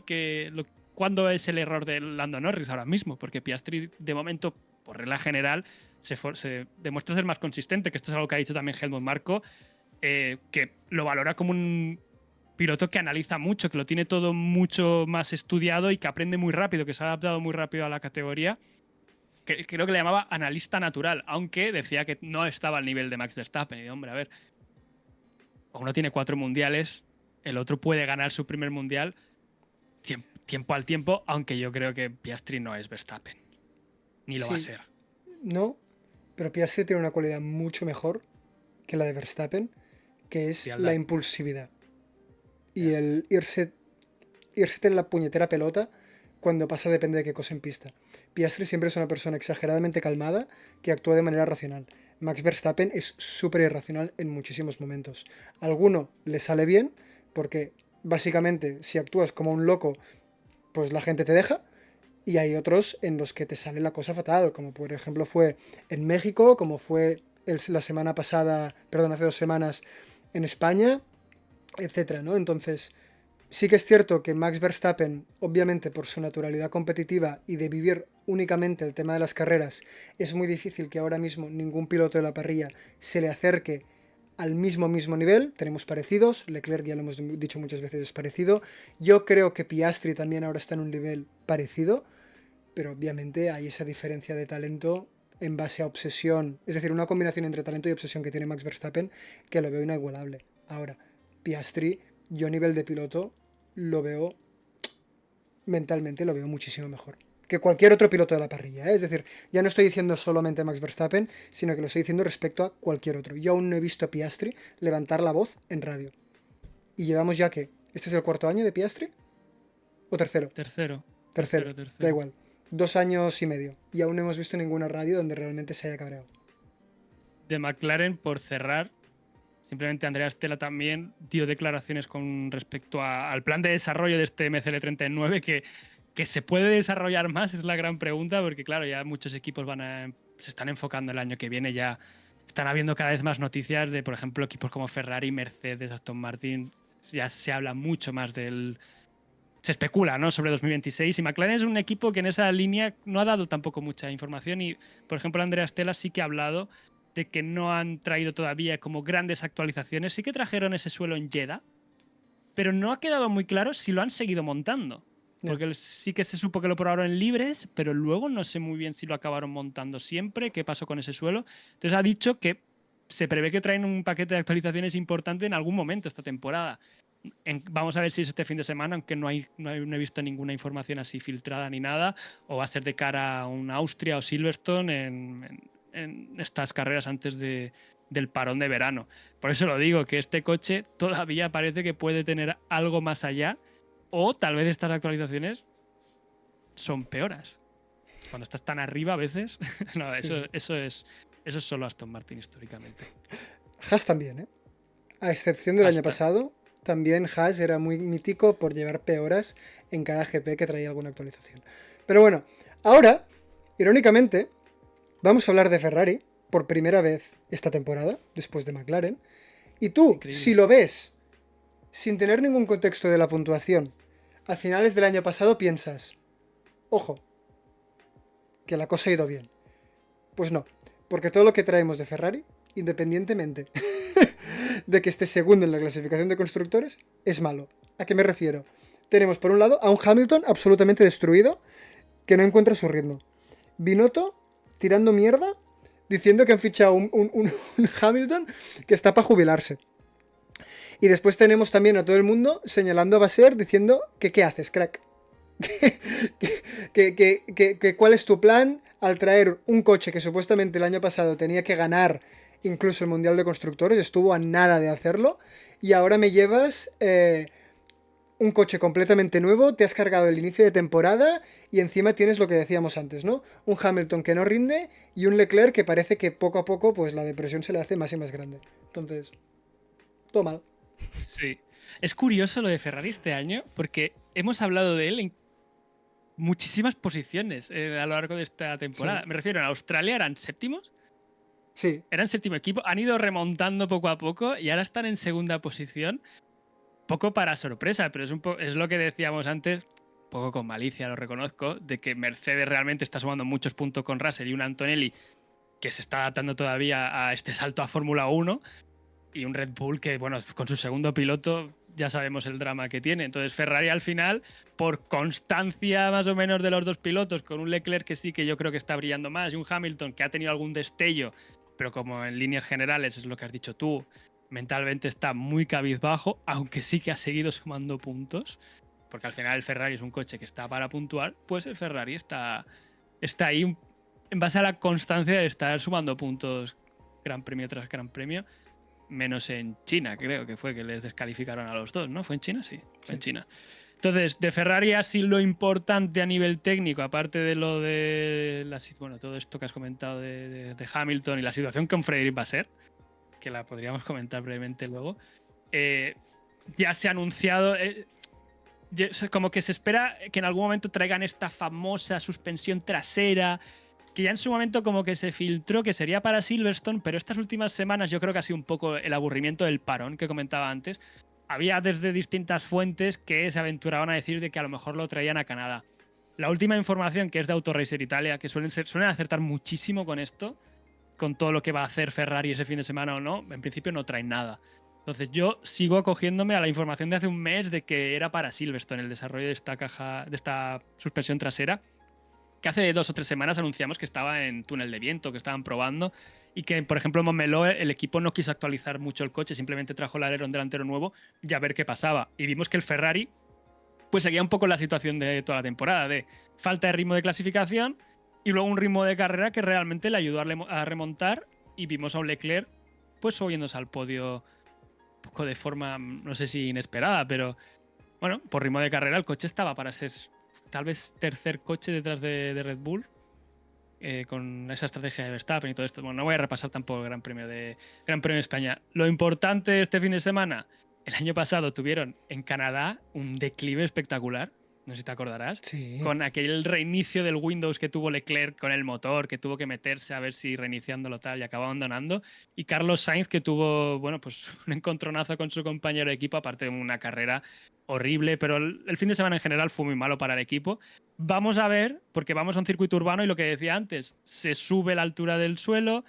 cuando es el error de Lando Norris ahora mismo, porque Piastri, de momento, por regla general, se demuestra ser más consistente, que esto es algo que ha dicho también Helmut Marko, que lo valora como un piloto que analiza mucho, que lo tiene todo mucho más estudiado y que aprende muy rápido, que se ha adaptado muy rápido a la categoría, que creo que le llamaba analista natural, aunque decía que no estaba al nivel de Max Verstappen. Y hombre, a ver, uno tiene 4 mundiales, el otro puede ganar su primer mundial tiempo al tiempo, aunque yo creo que Piastri no es Verstappen, ni lo va a Sí, ser. no, pero Piastri tiene una cualidad mucho mejor que la de Verstappen, que es la Frialdad. impulsividad. Y Ya. el irse en la puñetera pelota cuando pasa depende de qué cosa en pista. Piastri siempre es una persona exageradamente calmada que actúa de manera racional. Max Verstappen es súper irracional en muchísimos momentos. Alguno le sale bien porque básicamente si actúas como un loco pues la gente te deja y hay otros en los que te sale la cosa fatal, como por ejemplo fue en México, como fue la semana pasada, perdón, hace 2 semanas en España, etcétera, ¿no? Entonces, sí que es cierto que Max Verstappen, obviamente por su naturalidad competitiva y de vivir únicamente el tema de las carreras, es muy difícil que ahora mismo ningún piloto de la parrilla se le acerque al mismo nivel. Tenemos parecidos, Leclerc ya lo hemos dicho muchas veces es parecido. Yo creo que Piastri también ahora está en un nivel parecido, pero obviamente hay esa diferencia de talento en base a obsesión, es decir, una combinación entre talento y obsesión que tiene Max Verstappen que lo veo inigualable. Ahora, Piastri, yo a nivel de piloto lo veo mentalmente, lo veo muchísimo mejor que cualquier otro piloto de la parrilla, ¿eh? Es decir, ya no estoy diciendo solamente Max Verstappen, sino que lo estoy diciendo respecto a cualquier otro. Yo aún no he visto a Piastri levantar la voz en radio. Y llevamos ya que, ¿este es el cuarto año de Piastri? ¿O tercero? Tercero, Tercero, tercero, da tercero. igual. 2 años y medio. Y aún no hemos visto ninguna radio donde realmente se haya cabreado. De McLaren, por cerrar, simplemente Andrea Stella también dio declaraciones con respecto al plan de desarrollo de este MCL39 que se puede desarrollar más, es la gran pregunta, porque claro, ya muchos equipos se están enfocando el año que viene, ya están habiendo cada vez más noticias de, por ejemplo, equipos como Ferrari, Mercedes, Aston Martin, ya se habla mucho más se especula, ¿no?, sobre 2026, y McLaren es un equipo que en esa línea no ha dado tampoco mucha información y, por ejemplo, Andrea Stella sí que ha hablado de que no han traído todavía como grandes actualizaciones. Sí que trajeron ese suelo en Jeddah, pero no ha quedado muy claro si lo han seguido montando. Ya. Porque sí que se supo que lo probaron en libres, pero luego no sé muy bien si lo acabaron montando siempre, qué pasó con ese suelo. Entonces ha dicho que se prevé que traen un paquete de actualizaciones importante en algún momento esta temporada. Vamos a ver si es este fin de semana, aunque no he visto ninguna información así filtrada ni nada, o va a ser de cara a un Austria o Silverstone en estas carreras antes del parón de verano. Por eso lo digo, que este coche todavía parece que puede tener algo más allá, o tal vez estas actualizaciones son peoras. Cuando estás tan arriba a veces, no, Sí, sí. eso es solo Aston Martin históricamente. Haas también, ¿eh? A excepción del año Hasta, pasado, también Haas era muy mítico por llevar peoras en cada GP que traía alguna actualización. Pero bueno, ahora, irónicamente, vamos a hablar de Ferrari por primera vez esta temporada, después de McLaren. Y tú, si increíble. lo ves sin tener ningún contexto de la puntuación, a finales del año pasado piensas, ojo, que la cosa ha ido bien. Pues no, porque todo lo que traemos de Ferrari, independientemente de que esté segundo en la clasificación de constructores, es malo. ¿A qué me refiero? Tenemos por un lado a un Hamilton absolutamente destruido, que no encuentra su ritmo. Binotto tirando mierda, diciendo que han fichado un Hamilton que está para jubilarse. Y después tenemos también a todo el mundo señalando a Basser diciendo que qué haces, crack. ¿Cuál es tu plan al traer un coche que supuestamente el año pasado tenía que ganar incluso el Mundial de Constructores, estuvo a nada de hacerlo, y ahora me llevas un coche completamente nuevo, te has cargado el inicio de temporada y encima tienes lo que decíamos antes, ¿no? Un Hamilton que no rinde y un Leclerc que parece que poco a poco pues la depresión se le hace más y más grande. Entonces, todo mal. Sí. Es curioso lo de Ferrari este año, porque hemos hablado de él en muchísimas posiciones a lo largo de esta temporada. Sí, Me refiero, en Australia eran séptimos, sí, eran séptimo equipo, han ido remontando poco a poco y ahora están en segunda posición, poco para sorpresa, pero es lo que decíamos antes, poco con malicia, lo reconozco, de que Mercedes realmente está sumando muchos puntos con Russell y un Antonelli que se está adaptando todavía a este salto a Fórmula 1, y un Red Bull que, bueno, con su segundo piloto ya sabemos el drama que tiene. Entonces Ferrari al final, por constancia más o menos de los dos pilotos, con un Leclerc que sí que yo creo que está brillando más y un Hamilton que ha tenido algún destello, pero como en líneas generales es lo que has dicho tú, mentalmente está muy cabizbajo, aunque sí que ha seguido sumando puntos, porque al final el Ferrari es un coche que está para puntuar, pues el Ferrari está ahí en base a la constancia de estar sumando puntos gran premio tras gran premio, menos en China, creo que fue que les descalificaron a los dos, ¿no? ¿Fue en China? Sí, fue en sí. China. Entonces, de Ferrari así lo importante a nivel técnico, aparte de lo de bueno, todo esto que has comentado de Hamilton y la situación con Frederic Vasseur, que la podríamos comentar brevemente luego, eh, ya se ha anunciado, como que se espera que en algún momento traigan esta famosa suspensión trasera, que ya en su momento como que se filtró que sería para Silverstone, pero estas últimas semanas yo creo que ha sido un poco el aburrimiento del parón que comentaba antes. Había desde distintas fuentes que se aventuraban a decir de que a lo mejor lo traían a Canadá. La última información, que es de Autoracer Italia, que suelen acertar muchísimo con esto, con todo lo que va a hacer Ferrari ese fin de semana o no, en principio no traen nada. Entonces yo sigo acogiéndome a la información de hace un mes de que era para Silverstone el desarrollo de esta caja, de esta suspensión trasera, que hace 2 o 3 semanas anunciamos que estaba en túnel de viento, que estaban probando, y que, por ejemplo, en Montmeló el equipo no quiso actualizar mucho el coche, simplemente trajo el alerón delantero nuevo y a ver qué pasaba. Y vimos que el Ferrari pues seguía un poco la situación de toda la temporada, de falta de ritmo de clasificación y luego un ritmo de carrera que realmente le ayudó a remontar, y vimos a un Leclerc pues subiéndose al podio un poco de forma, no sé si inesperada, pero bueno, por ritmo de carrera el coche estaba para ser tal vez tercer coche detrás de Red Bull, con esa estrategia de Verstappen y todo esto. Bueno, no voy a repasar tampoco el Gran Premio de España. Lo importante de este fin de semana, el año pasado tuvieron en Canadá un declive espectacular. no sé si te acordarás, Sí. con aquel reinicio del Windows que tuvo Leclerc con el motor, que tuvo que meterse a ver si reiniciándolo tal y acabó abandonando, y Carlos Sainz que tuvo, bueno, pues un encontronazo con su compañero de equipo, aparte de una carrera horrible, pero el fin de semana en general fue muy malo para el equipo. Vamos a ver, porque vamos a un circuito urbano y lo que decía antes, se sube la altura del suelo.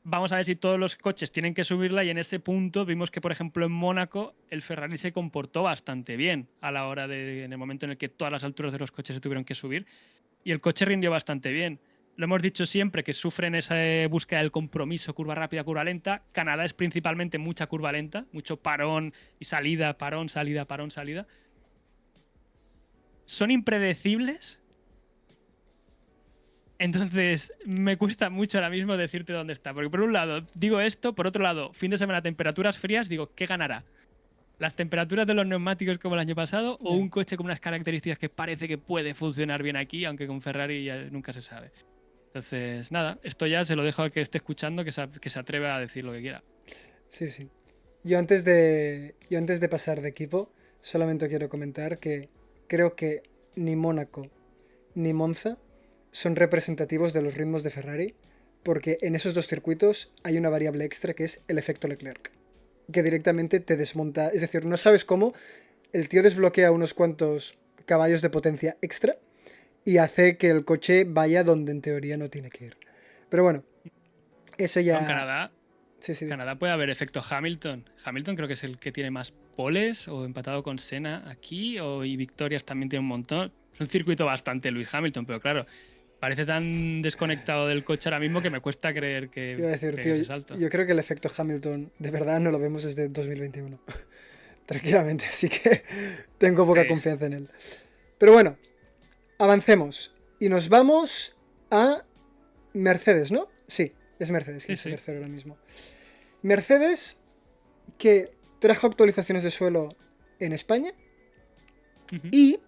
Vamos a ver si todos los coches tienen que subirla y en ese punto vimos que, por ejemplo, en Mónaco el Ferrari se comportó bastante bien a la hora de, en el momento en el que todas las alturas de los coches se tuvieron que subir y el coche rindió bastante bien. Lo hemos dicho siempre que sufren esa búsqueda del compromiso, curva rápida, curva lenta. Canadá es principalmente mucha curva lenta, mucho parón y salida, parón, salida, parón, salida. Son impredecibles. Entonces, me cuesta mucho ahora mismo decirte dónde está. Porque por un lado digo esto, por otro lado, fin de semana, temperaturas frías, digo, ¿qué ganará? ¿Las temperaturas de los neumáticos como el año pasado o Ya. un coche con unas características que parece que puede funcionar bien aquí, aunque con Ferrari ya nunca se sabe? Entonces, nada, esto ya se lo dejo al que esté escuchando que se atreva a decir lo que quiera. Sí, sí. Yo antes de pasar de equipo, solamente quiero comentar que creo que ni Mónaco ni Monza son representativos de los ritmos de Ferrari, porque en esos dos circuitos hay una variable extra que es el efecto Leclerc, que directamente te desmonta, es decir, no sabes cómo el tío desbloquea unos cuantos caballos de potencia extra y hace que el coche vaya donde en teoría no tiene que ir. Pero bueno, eso No, en ya... Canadá, Sí, sí, dime. Canadá puede haber efecto Hamilton. Hamilton creo que es el que tiene más poles o empatado con Senna aquí y victorias también tiene un montón. Es un circuito bastante Lewis Hamilton, pero claro, parece tan desconectado del coche ahora mismo que me cuesta creer que Iba a decir, pegue tío, ese salto. yo creo que el efecto Hamilton de verdad no lo vemos desde 2021. Tranquilamente, así que tengo poca Sí, confianza en él. Pero bueno, avancemos y nos vamos a Mercedes, ¿no? Sí, es Mercedes quien sí, es el sí. tercero ahora mismo. Mercedes que trajo actualizaciones de suelo en España Ujú. y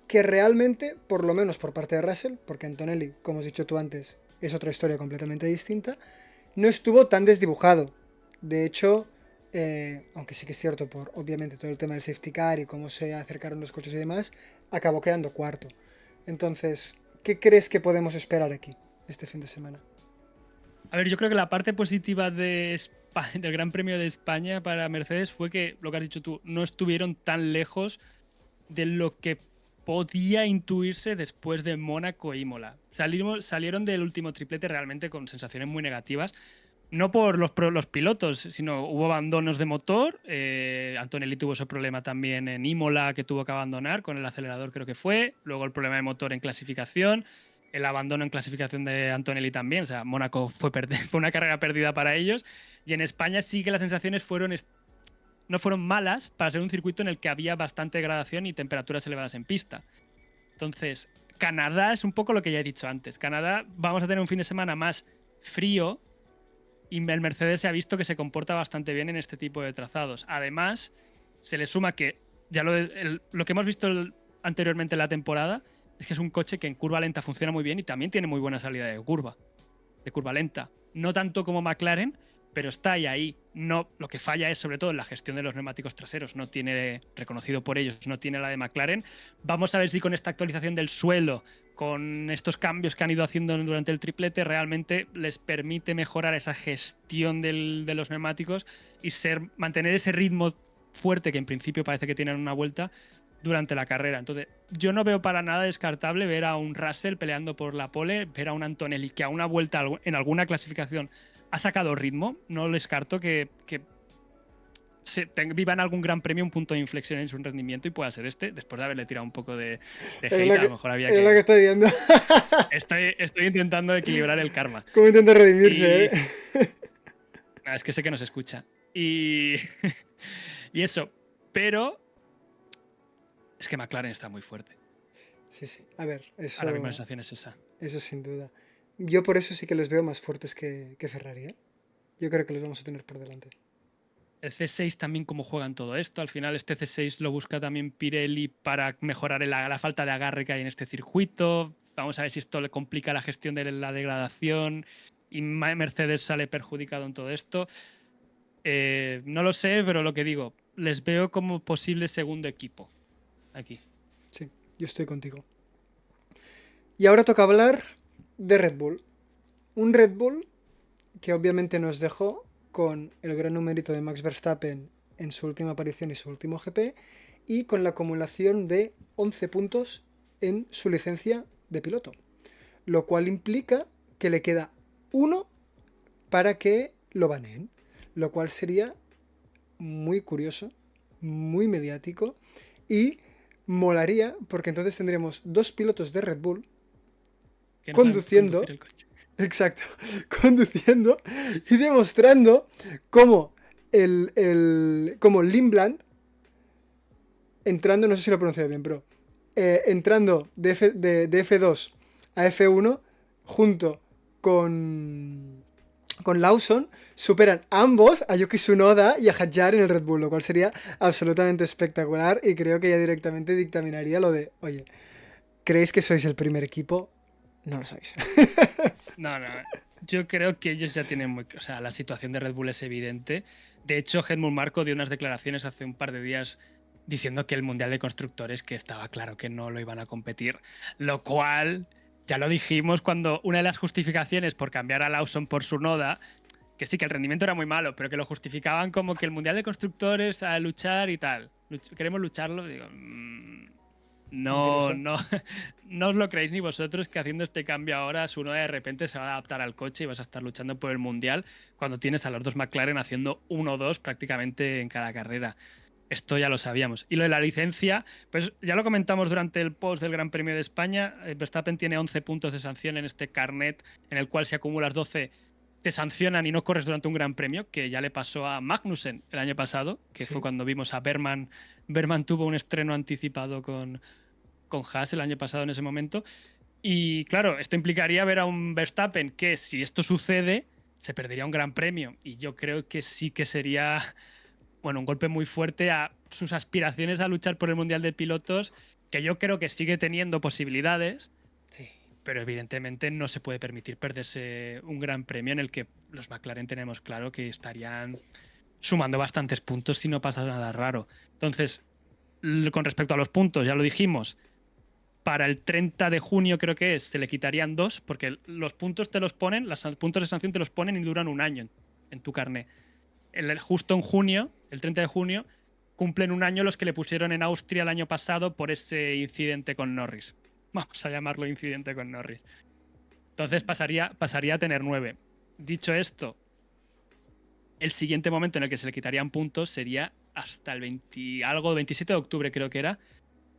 que realmente, por lo menos por parte de Russell, porque Antonelli, como has dicho tú antes, es otra historia completamente distinta, no estuvo tan desdibujado. De hecho, aunque sí que es cierto por obviamente todo el tema del safety car y cómo se acercaron los coches y demás, acabó quedando cuarto. Entonces, ¿qué crees que podemos esperar aquí este fin de semana? A ver, yo creo que la parte positiva del Gran Premio de España para Mercedes fue que, lo que has dicho tú, no estuvieron tan lejos de lo que podía intuirse después de Mónaco e Imola. Salieron del último triplete realmente con sensaciones muy negativas. No por los pilotos, sino hubo abandonos de motor. Antonelli tuvo ese problema también en Imola, que tuvo que abandonar con el acelerador, creo que fue. Luego el problema de motor en clasificación. El abandono en clasificación de Antonelli también. O sea, Mónaco fue una carrera perdida para ellos. Y en España sí que las sensaciones no fueron malas para ser un circuito en el que había bastante degradación y temperaturas elevadas en pista. Entonces, Canadá es un poco lo que ya he dicho antes. Canadá vamos a tener un fin de semana más frío y el Mercedes se ha visto que se comporta bastante bien en este tipo de trazados. Además, se le suma que ya lo que hemos visto anteriormente en la temporada es que es un coche que en curva lenta funciona muy bien y también tiene muy buena salida de curva lenta. No tanto como McLaren, pero está ahí. No, lo que falla es sobre todo en la gestión de los neumáticos traseros. No tiene, reconocido por ellos, no tiene la de McLaren. Vamos a ver si con esta actualización del suelo, con estos cambios que han ido haciendo durante el triplete, realmente les permite mejorar esa gestión de los neumáticos y mantener ese ritmo fuerte que en principio parece que tienen una vuelta durante la carrera. Entonces, yo no veo para nada descartable ver a un Russell peleando por la pole, ver a un Antonelli que a una vuelta en alguna clasificación ha sacado ritmo. No descarto que viva en algún gran premio un punto de inflexión en su rendimiento y pueda ser este, después de haberle tirado un poco de Es hate. lo A lo que, mejor había es lo que que. estoy viendo. Estoy intentando equilibrar el karma. ¿Cómo intenta redimirse, Y. eh? Es que sé que nos escucha. Y. Y eso. Pero es que McLaren está muy fuerte. Sí, sí. A ver, Ahora mismo la eso, sensación es esa. eso sin duda. Yo por eso sí que los veo más fuertes que Ferrari, ¿eh? Yo creo que los vamos a tener por delante. El C6 también cómo juegan todo esto. Al final este C6 lo busca también Pirelli para mejorar la falta de agarre que hay en este circuito. Vamos a ver si esto le complica la gestión de la degradación y Mercedes sale perjudicado en todo esto. No lo sé, pero lo que digo, les veo como posible segundo equipo aquí. yo estoy contigo. Y ahora toca hablar de Red Bull. Un Red Bull que obviamente nos dejó con el gran numerito de Max Verstappen en su última aparición y su último GP, y con la acumulación de 11 puntos en su licencia de piloto, lo cual implica que le queda uno para que lo baneen, lo cual sería muy curioso, muy mediático y molaría porque entonces tendríamos dos pilotos de Red Bull Que no saben conduciendo, conducir el coche. exacto, conduciendo y demostrando cómo como Limbland, entrando, no sé si lo he pronunciado bien, pero entrando de F2 a F1 junto con Lawson, superan ambos a Yuki Tsunoda y a Hadjar en el Red Bull, lo cual sería absolutamente espectacular y creo que ya directamente dictaminaría lo de, oye, ¿creéis que sois el primer equipo? No lo sois. No, no. Yo creo que ellos ya tienen muy. O sea, la situación de Red Bull es evidente. De hecho, Helmut Marko dio unas declaraciones hace un par de días diciendo que el Mundial de Constructores, que estaba claro que no lo iban a competir. Lo cual, ya lo dijimos cuando una de las justificaciones por cambiar a Lawson por su Noda, que sí, que el rendimiento era muy malo, pero que lo justificaban como que el Mundial de Constructores a luchar y tal. Queremos lucharlo. Digo, Me no, interesa. no, no os lo creéis ni vosotros que haciendo este cambio ahora Tsunoda de repente se va a adaptar al coche y vas a estar luchando por el mundial cuando tienes a los dos McLaren haciendo 1-2 prácticamente en cada carrera. Esto ya lo sabíamos. Y lo de la licencia, pues ya lo comentamos durante el post del Gran Premio de España. Verstappen tiene 11 puntos de sanción en este carnet en el cual si acumulas 12 te sancionan y no corres durante un Gran Premio, que ya le pasó a Magnussen el año pasado, que fue Sí. cuando vimos a Berman. Berman tuvo un estreno anticipado con Haas el año pasado en ese momento. Y claro, esto implicaría ver a un Verstappen que si esto sucede, se perdería un gran premio. Y yo creo que sí que sería, bueno, un golpe muy fuerte a sus aspiraciones a luchar por el Mundial de Pilotos, que yo creo que sigue teniendo posibilidades, Sí. pero evidentemente no se puede permitir perderse un gran premio en el que los McLaren tenemos claro que estarían sumando bastantes puntos si no pasa nada raro. Entonces, con respecto a los puntos, ya lo dijimos, para el 30 de junio creo que es, se le quitarían dos, porque los puntos te los ponen, los puntos de sanción te los ponen y duran un año en tu carnet. Justo en junio, el 30 de junio, cumplen un año los que le pusieron en Austria el año pasado por ese incidente con Norris. Vamos a llamarlo incidente con Norris. Entonces pasaría a tener 9. Dicho esto, el siguiente momento en el que se le quitarían puntos sería hasta el 20, algo, 27 de octubre creo que era.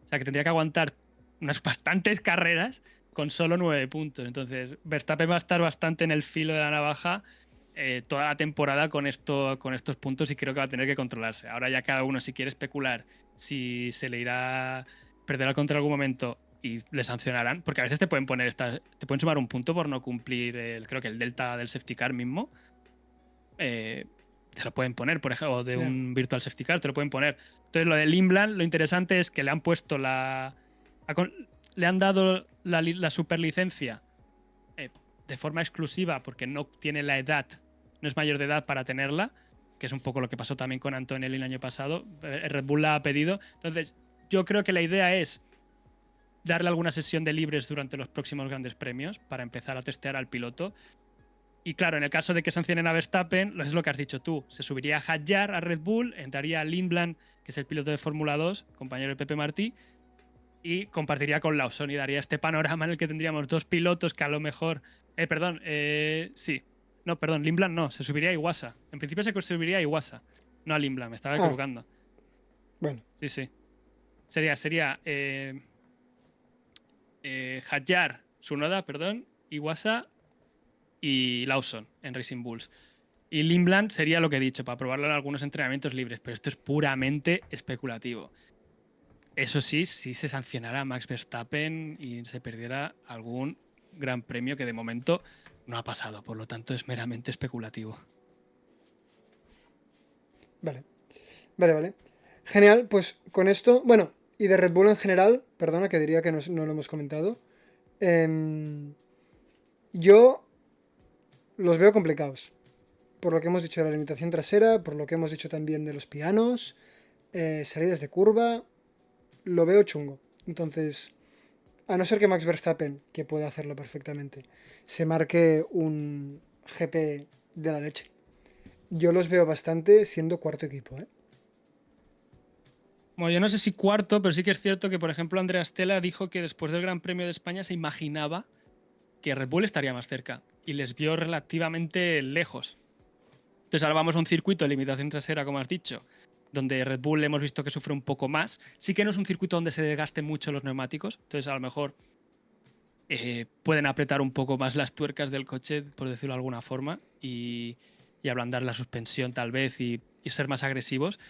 O sea que tendría que aguantar unas bastantes carreras con solo 9 puntos. Entonces, Verstappen va a estar bastante en el filo de la navaja toda la temporada con estos puntos y creo que va a tener que controlarse. Ahora ya cada uno, si quiere especular, si se le irá perder al contra en algún momento y le sancionarán, porque a veces te pueden poner te pueden sumar un punto por no cumplir creo que el delta del safety car mismo. Te lo pueden poner, por ejemplo, o de Yeah. un virtual safety car, te lo pueden poner. Entonces, lo del Inland, lo interesante es que le han puesto le han dado la superlicencia de forma exclusiva porque no tiene la edad, no es mayor de edad para tenerla, que es un poco lo que pasó también con Antonelli el año pasado. Red Bull la ha pedido. Entonces, yo creo que la idea es darle alguna sesión de libres durante los próximos grandes premios para empezar a testear al piloto. Y claro, en el caso de que sancionen a Verstappen, es lo que has dicho tú, se subiría a Hadjar a Red Bull, entraría Lindblad, que es el piloto de Fórmula 2, compañero de Pepe Martí, y compartiría con Lawson y daría este panorama en el que tendríamos dos pilotos que a lo mejor... sí. No, perdón, Lindblad no, se subiría a Iwasa. En principio se subiría a Iwasa, no a Lindblad, me estaba Ah, equivocando. bueno. Sí, sí. Sería Hadjar, Tsunoda, perdón, Iwasa y Lawson en Racing Bulls. Y Lindblad sería lo que he dicho, para probarlo en algunos entrenamientos libres, pero esto es puramente especulativo. Eso sí, si se sancionara a Max Verstappen y se perdiera algún gran premio que de momento no ha pasado, por lo tanto es meramente especulativo. Vale. Vale, vale. Genial, pues con esto, bueno, y de Red Bull en general, perdona que diría que no lo hemos comentado. Yo los veo complicados. Por lo que hemos dicho de la limitación trasera, por lo que hemos dicho también de los pianos, salidas de curva, lo veo chungo. Entonces, a no ser que Max Verstappen, que puede hacerlo perfectamente, se marque un GP de la leche. Yo los veo bastante siendo cuarto equipo, ¿eh? Bueno, yo no sé si cuarto, pero sí que es cierto que, por ejemplo, Andrea Stella dijo que después del Gran Premio de España se imaginaba que Red Bull estaría más cerca y les vio relativamente lejos. Entonces ahora vamos a un circuito de limitación trasera, como has dicho, donde Red Bull hemos visto que sufre un poco más. Sí que no es un circuito donde se desgasten mucho los neumáticos, entonces a lo mejor pueden apretar un poco más las tuercas del coche, por decirlo de alguna forma, y ablandar la suspensión tal vez y ser más agresivos.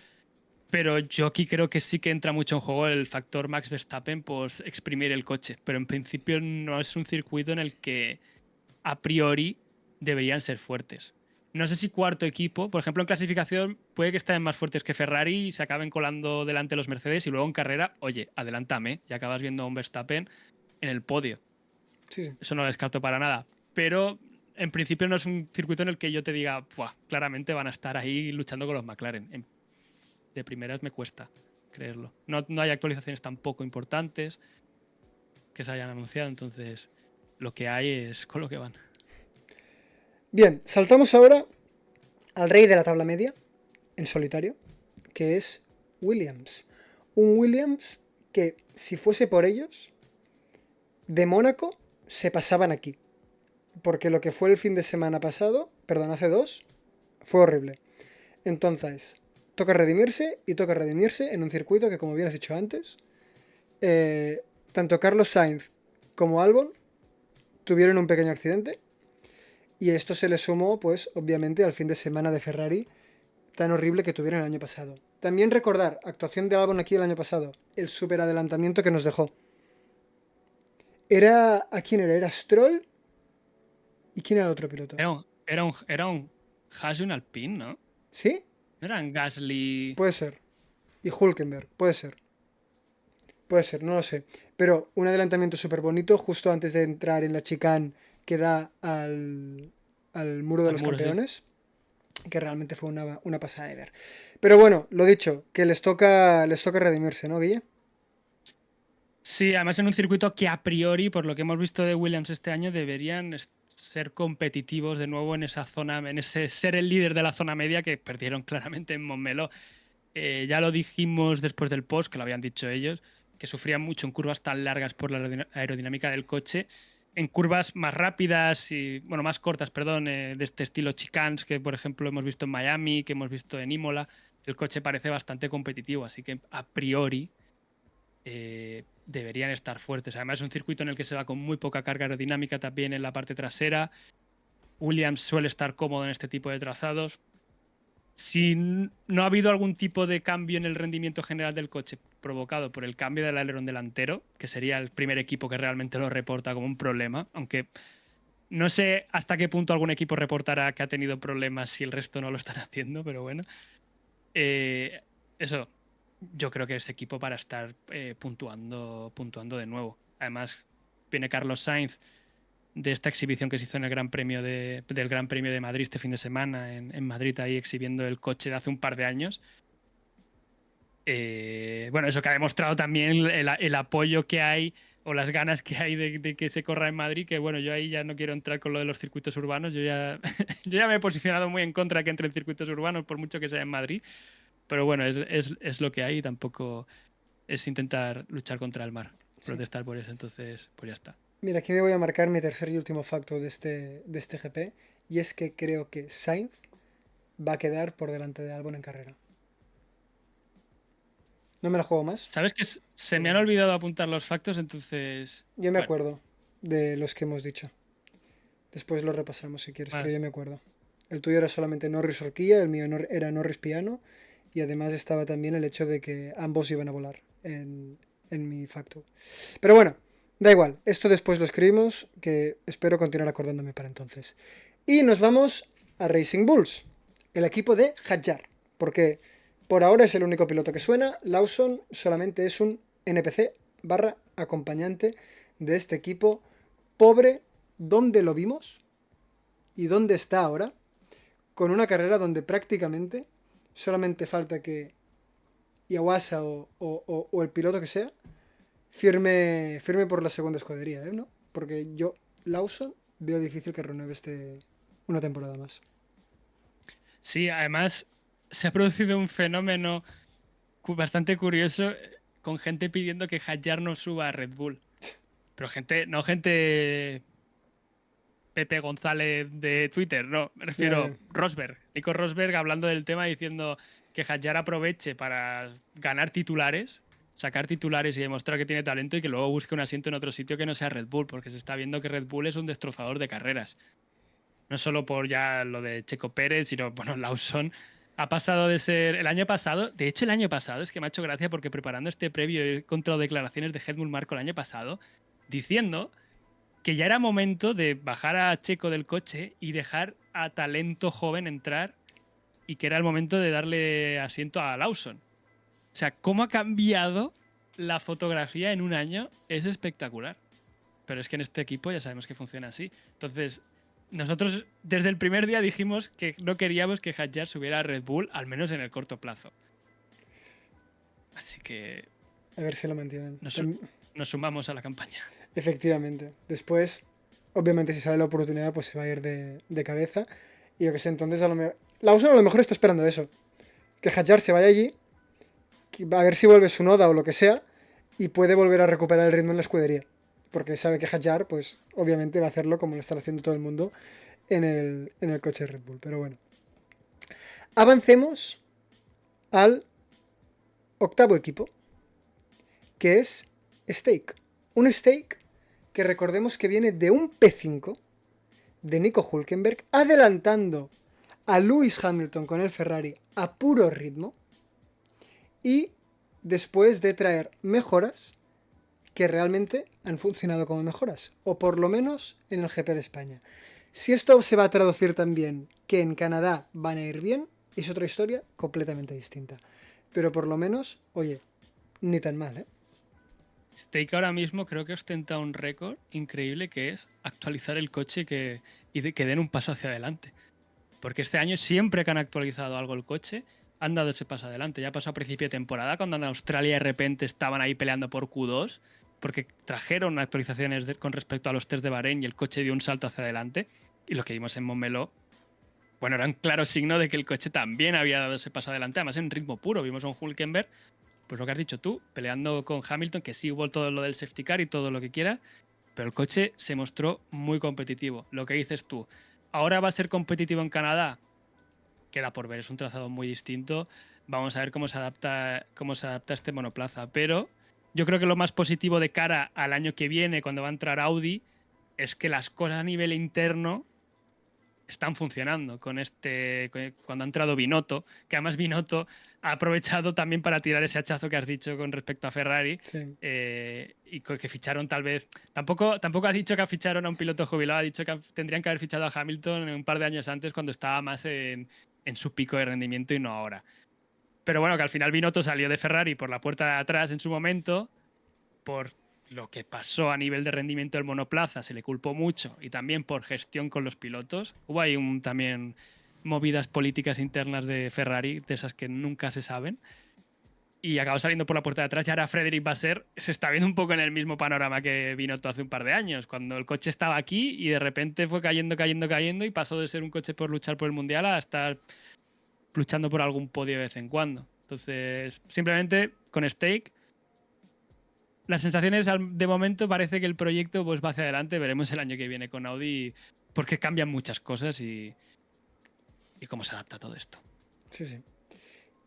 Pero yo aquí creo que sí que entra mucho en juego el factor Max Verstappen por exprimir el coche. Pero en principio no es un circuito en el que a priori deberían ser fuertes. No sé si cuarto equipo, por ejemplo, en clasificación puede que estén más fuertes que Ferrari y se acaben colando delante los Mercedes y luego en carrera, oye, adelántame y acabas viendo a un Verstappen en el podio. Sí, sí. Eso no lo descarto para nada. Pero en principio no es un circuito en el que yo te diga, "Buah, claramente van a estar ahí luchando con los McLaren". De primeras me cuesta creerlo. No, no hay actualizaciones tampoco importantes que se hayan anunciado, entonces lo que hay es con lo que van. Bien, saltamos ahora al rey de la tabla media, en solitario, que es Williams. Un Williams que, si fuese por ellos, de Mónaco se pasaban aquí. Porque lo que fue el fin de semana pasado, perdón, hace dos, fue horrible. Entonces, toca redimirse y toca redimirse en un circuito que, como bien has dicho antes, tanto Carlos Sainz como Albon tuvieron un pequeño accidente y esto se le sumó, pues, obviamente al fin de semana de Ferrari tan horrible que tuvieron el año pasado. También recordar, actuación de Albon aquí el año pasado, el super adelantamiento que nos dejó. Era, ¿a quién era? ¿Era Stroll? ¿Y quién era el otro piloto? Era un Haas y un Alpine, ¿no? ¿Sí? No eran Gasly. Puede ser. Y Hulkenberg, puede ser. Puede ser, no lo sé. Pero un adelantamiento súper bonito justo antes de entrar en la chicane que da al muro de Al los muro, sí. campeones, que realmente fue una pasada de ver. Pero bueno, lo dicho, que les toca redimirse, ¿no, Guille? Sí, además en un circuito que a priori, por lo que hemos visto de Williams este año, deberían ser competitivos de nuevo en esa zona, en ese ser el líder de la zona media que perdieron claramente en Montmeló. Ya lo dijimos después del post, que lo habían dicho ellos, que sufrían mucho en curvas tan largas por la aerodinámica del coche. En curvas más rápidas y, bueno, más cortas, perdón, de este estilo chicanes, que por ejemplo hemos visto en Miami, que hemos visto en Imola, el coche parece bastante competitivo, así que a priori deberían estar fuertes. Además, es un circuito en el que se va con muy poca carga aerodinámica también en la parte trasera. Williams suele estar cómodo en este tipo de trazados. Si no ha habido algún tipo de cambio en el rendimiento general del coche provocado por el cambio del alerón delantero, que sería el primer equipo que realmente lo reporta como un problema, aunque no sé hasta qué punto algún equipo reportará que ha tenido problemas si el resto no lo están haciendo, pero bueno. Eso, yo creo que es equipo para estar puntuando de nuevo. Además, viene Carlos Sainz de esta exhibición que se hizo en el del Gran Premio de Madrid este fin de semana, en Madrid, ahí exhibiendo el coche de hace un par de años. Bueno, eso que ha demostrado también el apoyo que hay o las ganas que hay de que se corra en Madrid, que bueno, yo ahí ya no quiero entrar con lo de los circuitos urbanos, yo ya, yo ya me he posicionado muy en contra de que entren circuitos urbanos, por mucho que sea en Madrid, pero bueno, es lo que hay y tampoco es intentar luchar contra el mar, Sí. protestar por eso, entonces pues ya está. Mira, aquí me voy a marcar mi tercer y último facto de este GP, y es que creo que Sainz va a quedar por delante de Albon en carrera. No me la juego más, ¿Sabes que se me han pero olvidado apuntar los factos? Entonces, yo me bueno, acuerdo de los que hemos dicho. Después lo repasamos si quieres, pero más. yo me acuerdo. El tuyo era solamente Norris Horquilla, el mío era Norris Piano, y además estaba también el hecho de que ambos iban a volar en mi facto. Pero bueno, da igual, esto después lo escribimos, que espero continuar acordándome para entonces. Y nos vamos a Racing Bulls, el equipo de Hadjar, porque por ahora es el único piloto que suena. Lawson solamente es un NPC barra acompañante de este equipo pobre. ¿Dónde lo vimos? ¿Y dónde está ahora? Con una carrera donde prácticamente solamente falta que Iwasa o el piloto que sea firme por la segunda escudería, ¿eh? ¿No? Porque yo, Lawson, veo difícil que renueve una temporada más. Sí, además se ha producido un fenómeno bastante curioso con gente pidiendo que Hadjar no suba a Red Bull. Pero gente, no gente Pepe González de Twitter, no, me Ya, refiero Rosberg, Nico Rosberg hablando del tema diciendo que Hadjar aproveche para ganar titulares, sacar titulares y demostrar que tiene talento y que luego busque un asiento en otro sitio que no sea Red Bull, porque se está viendo que Red Bull es un destrozador de carreras. No solo por ya lo de Checo Pérez, sino, bueno, Lawson ha pasado de ser el año pasado, de hecho el año pasado, es que me ha hecho gracia porque preparando este previo he encontrado declaraciones de Helmut Marko el año pasado diciendo que ya era momento de bajar a Checo del coche y dejar a talento joven entrar y que era el momento de darle asiento a Lawson. O sea, cómo ha cambiado la fotografía en un año es espectacular. Pero es que en este equipo ya sabemos que funciona así. Entonces, nosotros desde el primer día dijimos que no queríamos que Hadjar subiera a Red Bull, al menos en el corto plazo. Así que a ver si lo mantienen. nos sumamos a la campaña. Efectivamente. Después, obviamente, si sale la oportunidad, pues se va a ir de cabeza. Y yo que sé, entonces Lawson a lo mejor está esperando eso. Que Hadjar se vaya allí, a ver si vuelve su noda o lo que sea, y puede volver a recuperar el ritmo en la escudería. Porque sabe que Hadjar, pues obviamente va a hacerlo como lo está haciendo todo el mundo en el coche de Red Bull. Pero bueno. Avancemos al octavo equipo, que es Stake. Un Stake que recordemos que viene de un P5 de Nico Hülkenberg, adelantando a Lewis Hamilton con el Ferrari a puro ritmo y después de traer mejoras que realmente han funcionado como mejoras, o por lo menos en el GP de España. Si esto se va a traducir también que en Canadá van a ir bien, es otra historia completamente distinta. Pero por lo menos, oye, ni tan mal, ¿eh? Stake ahora mismo creo que ostenta un récord increíble que es actualizar el coche y que den un paso hacia adelante. Porque este año siempre que han actualizado algo el coche, han dado ese paso adelante. Ya pasó a principio de temporada, cuando en Australia de repente estaban ahí peleando por Q2, porque trajeron actualizaciones con respecto a los test de Bahrein y el coche dio un salto hacia adelante. Y lo que vimos en Montmeló, bueno, era un claro signo de que el coche también había dado ese paso adelante, además en ritmo puro. Vimos a un Hülkenberg, pues lo que has dicho tú, peleando con Hamilton, que sí hubo todo lo del safety car y todo lo que quieras, pero el coche se mostró muy competitivo. Lo que dices tú, ahora va a ser competitivo en Canadá, queda por ver, es un trazado muy distinto. Vamos a ver cómo se adapta este monoplaza. Pero yo creo que lo más positivo de cara al año que viene, cuando va a entrar Audi, es que las cosas a nivel interno están funcionando cuando ha entrado Binotto, que además Binotto ha aprovechado también para tirar ese hachazo que has dicho con respecto a Ferrari, Sí. y que ficharon tal vez, tampoco ha dicho que ficharon a un piloto jubilado, ha dicho que tendrían que haber fichado a Hamilton un par de años antes cuando estaba más en su pico de rendimiento y no ahora. Pero bueno, que al final Binotto salió de Ferrari por la puerta de atrás en su momento, por lo que pasó a nivel de rendimiento del monoplaza, se le culpó mucho, y también por gestión con los pilotos. Hubo ahí también movidas políticas internas de Ferrari, de esas que nunca se saben, y acabó saliendo por la puerta de atrás. Y ahora Frédéric Vasseur se está viendo un poco en el mismo panorama que Binotto hace un par de años, cuando el coche estaba aquí y de repente fue cayendo, cayendo, cayendo, y pasó de ser un coche por luchar por el Mundial a estar luchando por algún podio de vez en cuando. Entonces, simplemente con Stake, las sensaciones de momento parece que el proyecto pues va hacia adelante. Veremos el año que viene con Audi, porque cambian muchas cosas y cómo se adapta todo esto. Sí, sí.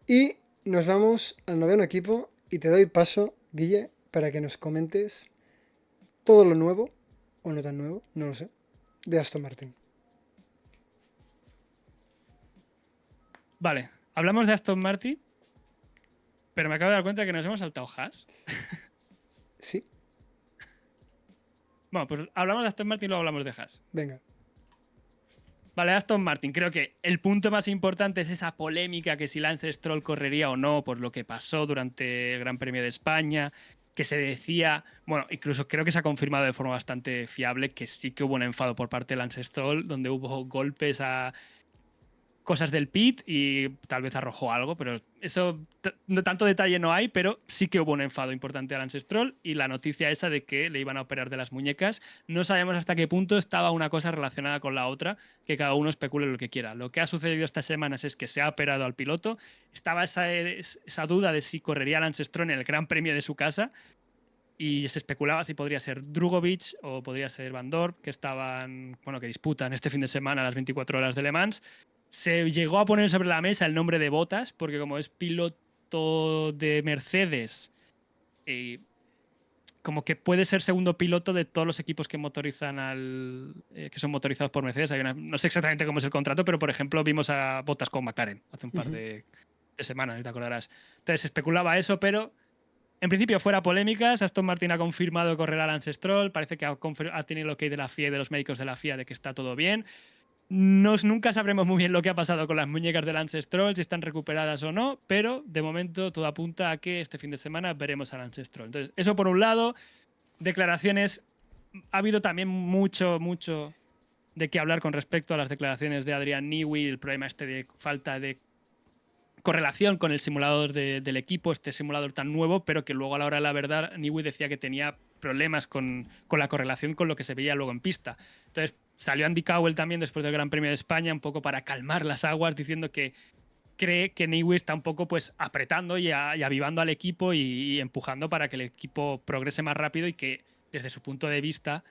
Y nos vamos al noveno equipo y te doy paso, Guille, para que nos comentes todo lo nuevo, o no tan nuevo, no lo sé, de Aston Martin. Vale, hablamos de Aston Martin, pero me acabo de dar cuenta que nos hemos saltado Haas. Sí, Bueno, pues hablamos de Aston Martin y luego hablamos de Haas. venga. Vale, Aston Martin, creo que el punto más importante es esa polémica que si Lance Stroll correría o no por lo que pasó durante el Gran Premio de España, que se decía, bueno, incluso creo que se ha confirmado de forma bastante fiable que sí que hubo un enfado por parte de Lance Stroll, donde hubo golpes a cosas del pit y tal vez arrojó algo, pero eso, no tanto detalle no hay, pero sí que hubo un enfado importante a Lance Stroll y la noticia esa de que le iban a operar de las muñecas. No sabemos hasta qué punto estaba una cosa relacionada con la otra, que cada uno especule lo que quiera. Lo que ha sucedido estas semanas es que se ha operado al piloto, estaba esa duda de si correría Lance Stroll en el Gran Premio de su casa, y se especulaba si podría ser Drugovich o podría ser Van Dorp, que estaban, bueno, que disputan este fin de semana las 24 horas de Le Mans. Se llegó a poner sobre la mesa el nombre de Bottas, porque como es piloto de Mercedes, como que puede ser segundo piloto de todos los equipos que motorizan que son motorizados por Mercedes. No sé exactamente cómo es el contrato, pero por ejemplo vimos a Bottas con McLaren hace un par de semanas, te acordarás. Entonces se especulaba eso, pero en principio, fuera polémicas, Aston Martin ha confirmado correr a Lance Stroll, parece que ha tenido el ok de la FIA y de los médicos de la FIA de que está todo bien. Nunca sabremos muy bien lo que ha pasado con las muñecas de Lance Stroll, si están recuperadas o no, pero de momento todo apunta a que este fin de semana veremos a Lance Stroll. Entonces, eso por un lado, declaraciones, ha habido también mucho de qué hablar con respecto a las declaraciones de Adrian Newey, el problema este de falta de correlación con el simulador del equipo, este simulador tan nuevo, pero que luego a la hora de la verdad Newey decía que tenía problemas con la correlación con lo que se veía luego en pista. Entonces salió Andy Cowell también después del Gran Premio de España un poco para calmar las aguas, diciendo que cree que Newey está un poco pues apretando y avivando al equipo y empujando para que el equipo progrese más rápido y que desde su punto de vista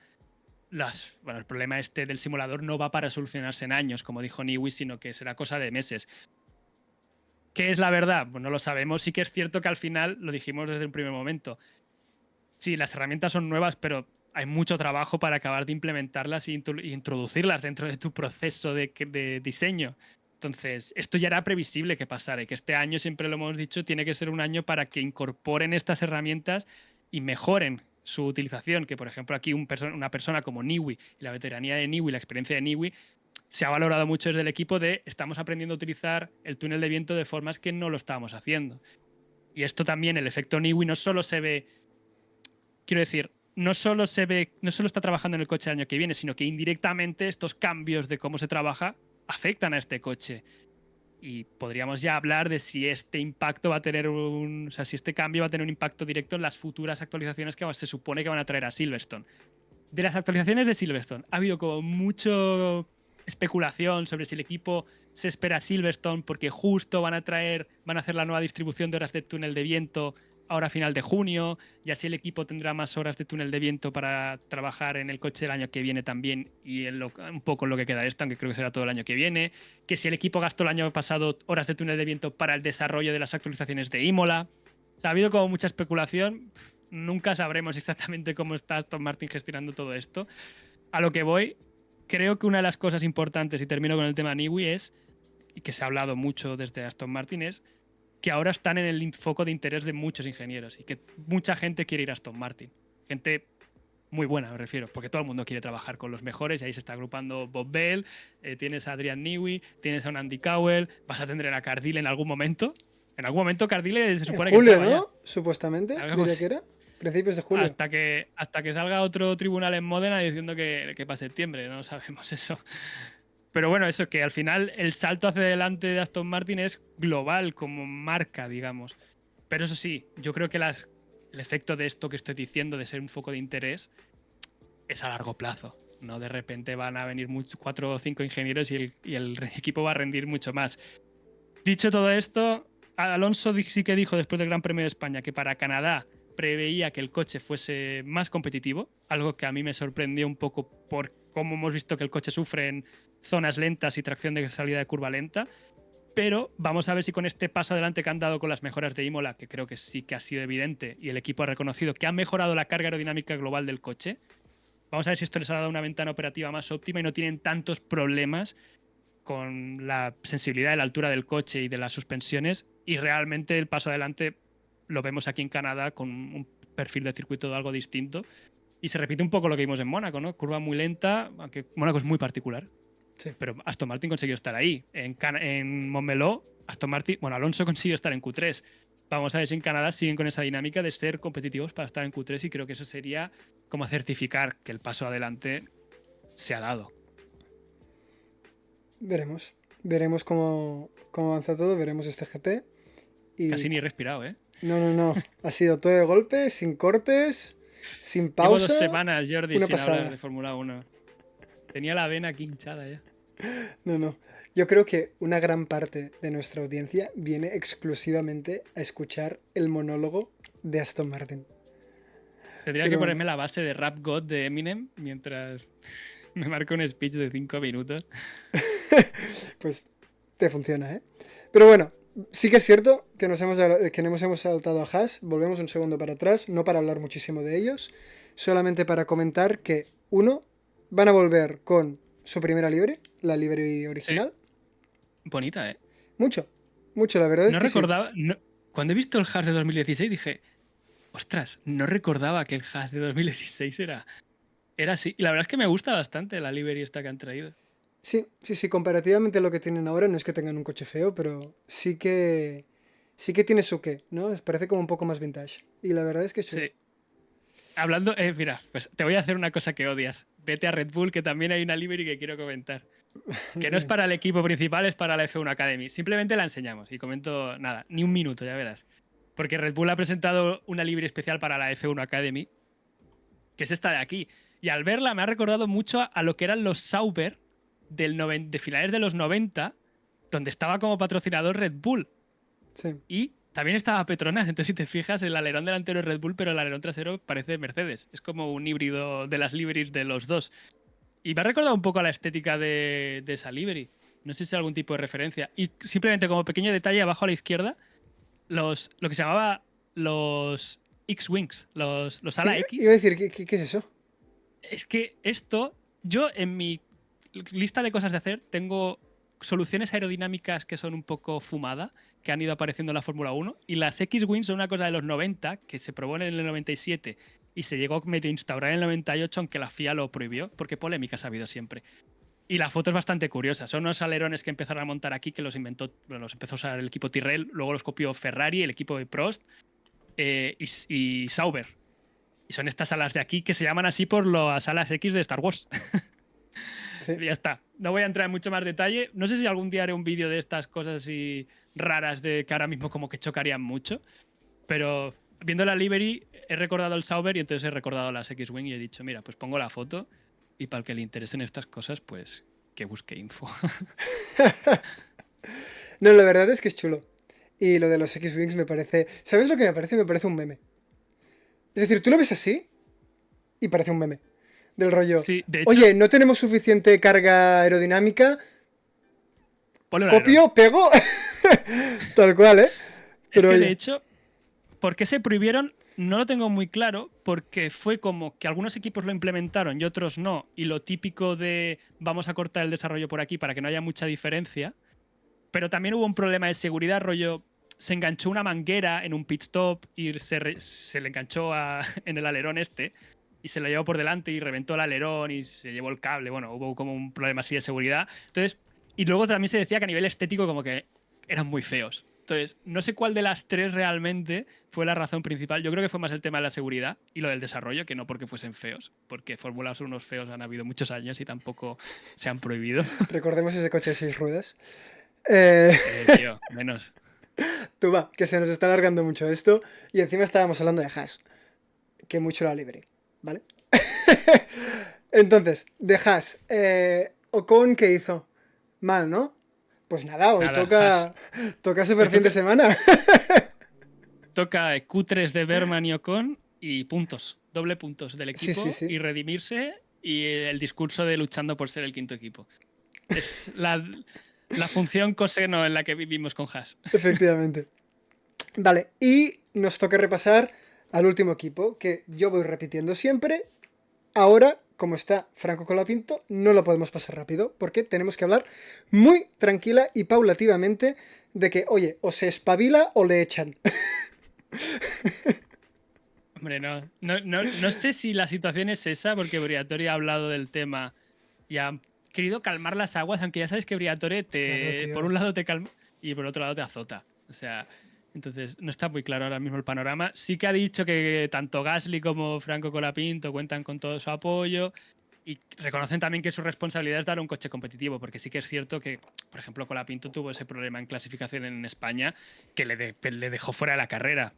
el problema este del simulador no va para solucionarse en años, como dijo Newey, sino que será cosa de meses. ¿Qué es la verdad? Pues no lo sabemos. Sí que es cierto que al final, lo dijimos desde el primer momento, sí, las herramientas son nuevas, pero hay mucho trabajo para acabar de implementarlas e introducirlas dentro de tu proceso de diseño. Entonces, esto ya era previsible que pasara y que este año, siempre lo hemos dicho, tiene que ser un año para que incorporen estas herramientas y mejoren su utilización. Que, por ejemplo, aquí una persona como Newey y la veteranía de Newey, la experiencia de Newey, se ha valorado mucho desde el equipo de estamos aprendiendo a utilizar el túnel de viento de formas que no lo estábamos haciendo. Y esto también, el efecto Newey, no solo se ve, quiero decir, no solo está trabajando en el coche el año que viene, sino que indirectamente estos cambios de cómo se trabaja afectan a este coche. Y podríamos ya hablar de si este impacto va a tener o sea, si este cambio va a tener un impacto directo en las futuras actualizaciones que se supone que van a traer a Silverstone. De las actualizaciones de Silverstone, ha habido como mucho especulación sobre si el equipo se espera a Silverstone porque justo van a hacer la nueva distribución de horas de túnel de viento ahora a final de junio, y así el equipo tendrá más horas de túnel de viento para trabajar en el coche el año que viene también y un poco en lo que queda esto, aunque creo que será todo el año que viene, que si el equipo gastó el año pasado horas de túnel de viento para el desarrollo de las actualizaciones de Imola. O sea, ha habido como mucha especulación. Nunca sabremos exactamente cómo está Aston Martin gestionando todo esto. A lo que voy, creo que una de las cosas importantes, y termino con el tema Newey, y que se ha hablado mucho desde Aston Martin, es que ahora están en el foco de interés de muchos ingenieros y que mucha gente quiere ir a Aston Martin. Gente muy buena, me refiero, porque todo el mundo quiere trabajar con los mejores y ahí se está agrupando Bob Bell, tienes a Adrian Newey, tienes a un Andy Cowell, vas a tener a Cardile en algún momento. En algún momento Cardile se supone en julio, que entraba ¿no? Supuestamente, ya. diría que era. Principios de julio. Hasta que salga otro tribunal en Módena diciendo que para septiembre, no sabemos eso. Pero bueno, eso que al final el salto hacia adelante de Aston Martin es global como marca, digamos. Pero eso sí, yo creo que el efecto de esto que estoy diciendo, de ser un foco de interés, es a largo plazo. No de repente van a venir 4 o 5 ingenieros y el equipo va a rendir mucho más. Dicho todo esto, Alonso sí que dijo después del Gran Premio de España que para Canadá preveía que el coche fuese más competitivo, algo que a mí me sorprendió un poco por cómo hemos visto que el coche sufre en zonas lentas y tracción de salida de curva lenta. Pero vamos a ver si con este paso adelante que han dado con las mejoras de Imola, que creo que sí que ha sido evidente y el equipo ha reconocido que ha mejorado la carga aerodinámica global del coche, vamos a ver si esto les ha dado una ventana operativa más óptima y no tienen tantos problemas con la sensibilidad de la altura del coche y de las suspensiones, y realmente el paso adelante lo vemos aquí en Canadá con un perfil de circuito algo distinto y se repite un poco lo que vimos en Mónaco, ¿no? Curva muy lenta, aunque Mónaco es muy particular. Sí. Pero Aston Martin consiguió estar ahí. En Montmeló, Alonso consiguió estar en Q3. Vamos a ver si en Canadá siguen con esa dinámica de ser competitivos para estar en Q3 y creo que eso sería como certificar que el paso adelante se ha dado. Veremos. Veremos cómo avanza todo, veremos este GP. Y Casi ni he respirado, ¿eh? no. Ha sido todo de golpe, sin cortes, sin Llevo 2 pausa. semanas, Jordi, Una sin hablar pasada. de Fórmula 1. Tenía la vena aquí hinchada ya. No. Yo creo que una gran parte de nuestra audiencia viene exclusivamente a escuchar el monólogo de Aston Martin. Tendría que Pero bueno, ponerme la base de Rap God de Eminem mientras me marca un speech de 5 minutos. pues te funciona, ¿eh? Pero bueno, sí que es cierto que nos hemos saltado a Haas. Volvemos un segundo para atrás, no para hablar muchísimo de ellos, solamente para comentar que, uno, van a volver con su primera livery, la livery Sí, original. bonita, ¿eh? Mucho, mucho, la verdad es No que sí. recordaba. Cuando he visto el Haas de 2016 dije, ostras, no recordaba que el Haas de 2016 era así. Y la verdad es que me gusta bastante la livery esta que han traído. Sí, comparativamente a lo que tienen ahora, no es que tengan un coche feo, pero sí que tiene su qué, ¿no? Parece como un poco más vintage. Y la verdad es que es chulo. Sí. Hablando, mira, pues te voy a hacer una cosa que odias. Vete a Red Bull, que también hay una livery que quiero comentar. Que no es para el equipo principal, es para la F1 Academy. Simplemente la enseñamos y comento nada, ni un minuto, ya verás. Porque Red Bull ha presentado una livery especial para la F1 Academy, que es esta de aquí. Y al verla me ha recordado mucho a lo que eran los Sauber de finales de los 90, donde estaba como patrocinador Red Bull. Sí. Y también estaba Petronas. Entonces, si te fijas, el alerón delantero es Red Bull, pero el alerón trasero parece Mercedes. Es como un híbrido de las liveries de los dos. Y me ha recordado un poco a la estética de esa livery. No sé si es algún tipo de referencia. Y simplemente como pequeño detalle, abajo a la izquierda, lo que se llamaba los X-Wings, los Sí, ala iba a X. decir, ¿qué es eso? Es que esto, yo en mi lista de cosas de hacer tengo soluciones aerodinámicas que son un poco fumada, que han ido apareciendo en la Fórmula 1, y las X-Wing son una cosa de los 90, que se probó en el 97 y se llegó a medio instaurar en el 98, aunque la FIA lo prohibió, porque polémicas ha habido siempre. Y la foto es bastante curiosa. Son unos alerones que empezaron a montar aquí, que los empezó a usar el equipo Tyrrell, luego los copió Ferrari, el equipo de Prost y Sauber. Y son estas alas de aquí que se llaman así por las alas X de Star Wars. Sí. Y ya está. No voy a entrar en mucho más detalle. No sé si algún día haré un vídeo de estas cosas así raras de que ahora mismo como que chocarían mucho. Pero viendo la livery he recordado el Sauber y entonces he recordado las X-Wing y he dicho, mira, pues pongo la foto y para el que le interesen estas cosas, pues que busque info. No, la verdad es que es chulo. Y lo de los X-Wings me parece. ¿Sabes lo que me parece? Me parece un meme. Es decir, tú lo ves así y parece un meme. Del rollo. Sí, de hecho, Oye, no tenemos suficiente carga aerodinámica. ponle un alerón. Copio, pego. Tal cual, ¿eh? Es Pero que de oye. hecho, ¿por qué se prohibieron? No lo tengo muy claro, porque fue como que algunos equipos lo implementaron y otros no, y lo típico de vamos a cortar el desarrollo por aquí para que no haya mucha diferencia, pero también hubo un problema de seguridad, rollo, se enganchó una manguera en un pit stop y se le enganchó en el alerón este, y se lo llevó por delante y reventó el alerón y se llevó el cable, bueno, hubo como un problema así de seguridad. Entonces, y luego también se decía que a nivel estético como que eran muy feos. Entonces, no sé cuál de las tres realmente fue la razón principal. Yo creo que fue más el tema de la seguridad y lo del desarrollo, que no porque fuesen feos, porque Fórmulas 1 feos han habido muchos años y tampoco se han prohibido. Recordemos ese coche de 6 ruedas. Eh, Tío, menos. tú va, que se nos está alargando mucho esto. Y encima estábamos hablando de Haas. Que mucho la libre, ¿vale? Entonces, de Haas. Ocon, ¿qué hizo? Mal, ¿no? Pues nada, hoy Nada, Haas. toca super Hoy fin de toca, semana. toca Q3 de Berman y Ocon y puntos, doble puntos del Sí, equipo sí. y redimirse y el discurso de luchando por ser el quinto equipo. Es la función coseno en la que vivimos con Haas. Efectivamente. Vale, y nos toca repasar al último equipo, que yo voy repitiendo siempre. Ahora, como está Franco Colapinto, no lo podemos pasar rápido, porque tenemos que hablar muy tranquila y paulativamente de que, oye, o se espabila o le echan. Hombre, no sé si la situación es esa, porque Briatore ha hablado del tema y ha querido calmar las aguas, aunque ya sabes que Briatore Claro, por tío. un lado te calma y por otro lado te azota. O sea, entonces no está muy claro ahora mismo el panorama. Sí que ha dicho que tanto Gasly como Franco Colapinto cuentan con todo su apoyo Y reconocen también que su responsabilidad es dar un coche competitivo, porque sí que es cierto que, por ejemplo, Colapinto tuvo ese problema en clasificación en España que le dejó fuera de la carrera.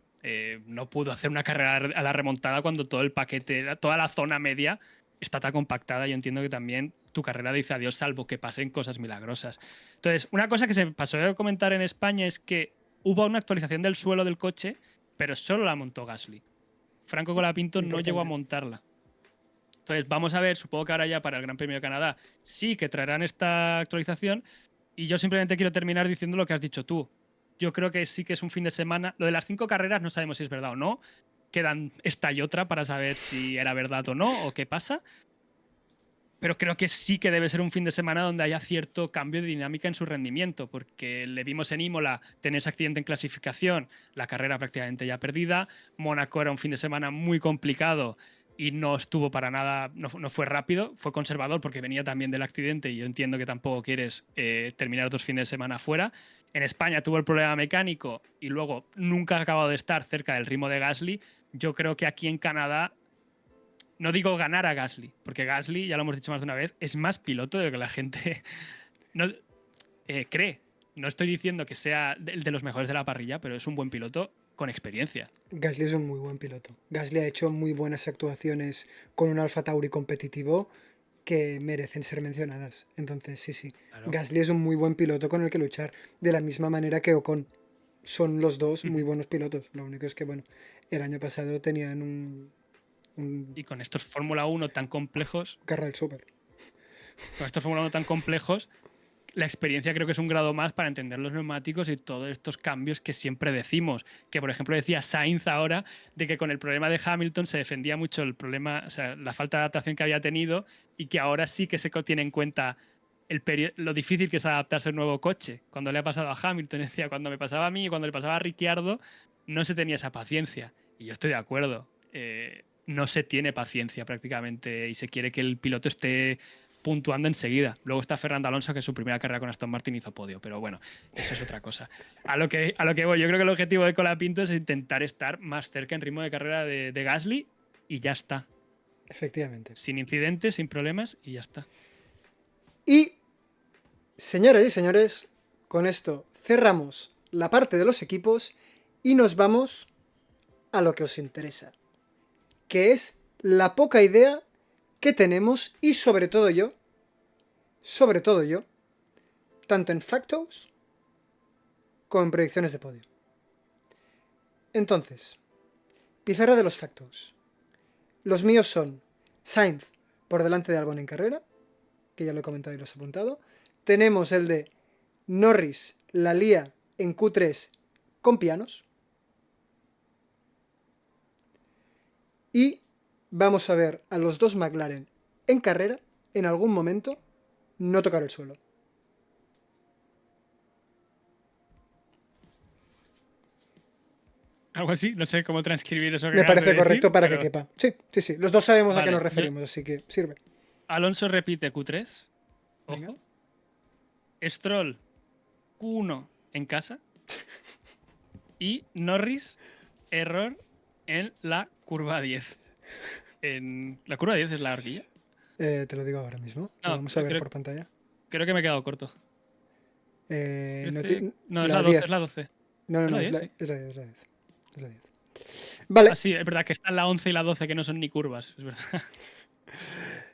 No pudo hacer una carrera a la remontada cuando todo el paquete, toda la zona media está tan compactada. Yo entiendo que también tu carrera dice adiós, salvo que pasen cosas milagrosas. Entonces, una cosa que se me pasó de comentar en España es que hubo una actualización del suelo del coche, pero solo la montó Gasly. Franco Colapinto no llegó a Importante. montarla. Entonces, vamos a ver, supongo que ahora ya para el Gran Premio de Canadá sí que traerán esta actualización. Y yo simplemente quiero terminar diciendo lo que has dicho tú. Yo creo que sí que es un fin de semana. Lo de las 5 carreras no sabemos si es verdad o no. Quedan esta y otra para saber si era verdad o no o qué pasa. Pero creo que sí que debe ser un fin de semana donde haya cierto cambio de dinámica en su rendimiento, porque le vimos en Imola tener ese accidente en clasificación, la carrera prácticamente ya perdida. Mónaco era un fin de semana muy complicado y no estuvo para nada, no fue rápido, fue conservador porque venía también del accidente y yo entiendo que tampoco quieres terminar 2 fines de semana fuera. En España tuvo el problema mecánico y luego nunca ha acabado de estar cerca del ritmo de Gasly. Yo creo que aquí en Canadá no digo ganar a Gasly, porque Gasly, ya lo hemos dicho más de una vez, es más piloto de lo que la gente no, cree. No estoy diciendo que sea el de los mejores de la parrilla, pero es un buen piloto con experiencia. Gasly es un muy buen piloto. Gasly ha hecho muy buenas actuaciones con un Alfa Tauri competitivo que merecen ser mencionadas. Entonces, sí. Claro. Gasly es un muy buen piloto con el que luchar, de la misma manera que Ocon. Son los dos muy buenos pilotos. Lo único es que, bueno, el año pasado tenían un Y con estos Fórmula 1 tan complejos, carro del Super. la experiencia creo que es un grado más para entender los neumáticos y todos estos cambios que siempre decimos. Que, por ejemplo, decía Sainz ahora de que con el problema de Hamilton se defendía mucho el problema, o sea, la falta de adaptación que había tenido y que ahora sí que se tiene en cuenta lo difícil que es adaptarse a un nuevo coche. Cuando le ha pasado a Hamilton, decía, cuando me pasaba a mí y cuando le pasaba a Ricciardo, no se tenía esa paciencia. Y yo estoy de acuerdo. No se tiene paciencia prácticamente y se quiere que el piloto esté puntuando enseguida. Luego está Fernando Alonso, que en su primera carrera con Aston Martin hizo podio, pero bueno, eso es otra cosa. A lo que voy, yo creo que el objetivo de Colapinto es intentar estar más cerca en ritmo de carrera de Gasly y ya está. Efectivamente. Sin incidentes, sin problemas y ya está. Y, señoras y señores, con esto cerramos la parte de los equipos y nos vamos a lo que os interesa, que es la poca idea que tenemos y sobre todo yo, tanto en Factos como en predicciones de podio. Entonces, pizarra de los Factos. Los míos son Sainz por delante de Albon en carrera, que ya lo he comentado y lo he apuntado. Tenemos el de Norris, la lía en Q3 con pianos. Y vamos a ver a los dos McLaren en carrera, en algún momento, no tocar el suelo. Algo así, no sé cómo transcribir eso que Me acabas parece de correcto decir, para pero... que quepa. Sí. Los dos sabemos a qué Vale, nos referimos, así que sirve. Alonso repite Q3. Venga. Ojo. Stroll Q1 en casa. Y Norris, error en la curva 10. ¿La curva 10 es la horquilla? Te lo digo ahora mismo. Lo vamos a ver por pantalla. Creo que me he quedado corto. No, Es la 12, es la 12. No, ¿Es es la la 10? 10. Es la 10. Vale. Ah, sí, es verdad que están la 11 y la 12 que no son ni curvas, es verdad.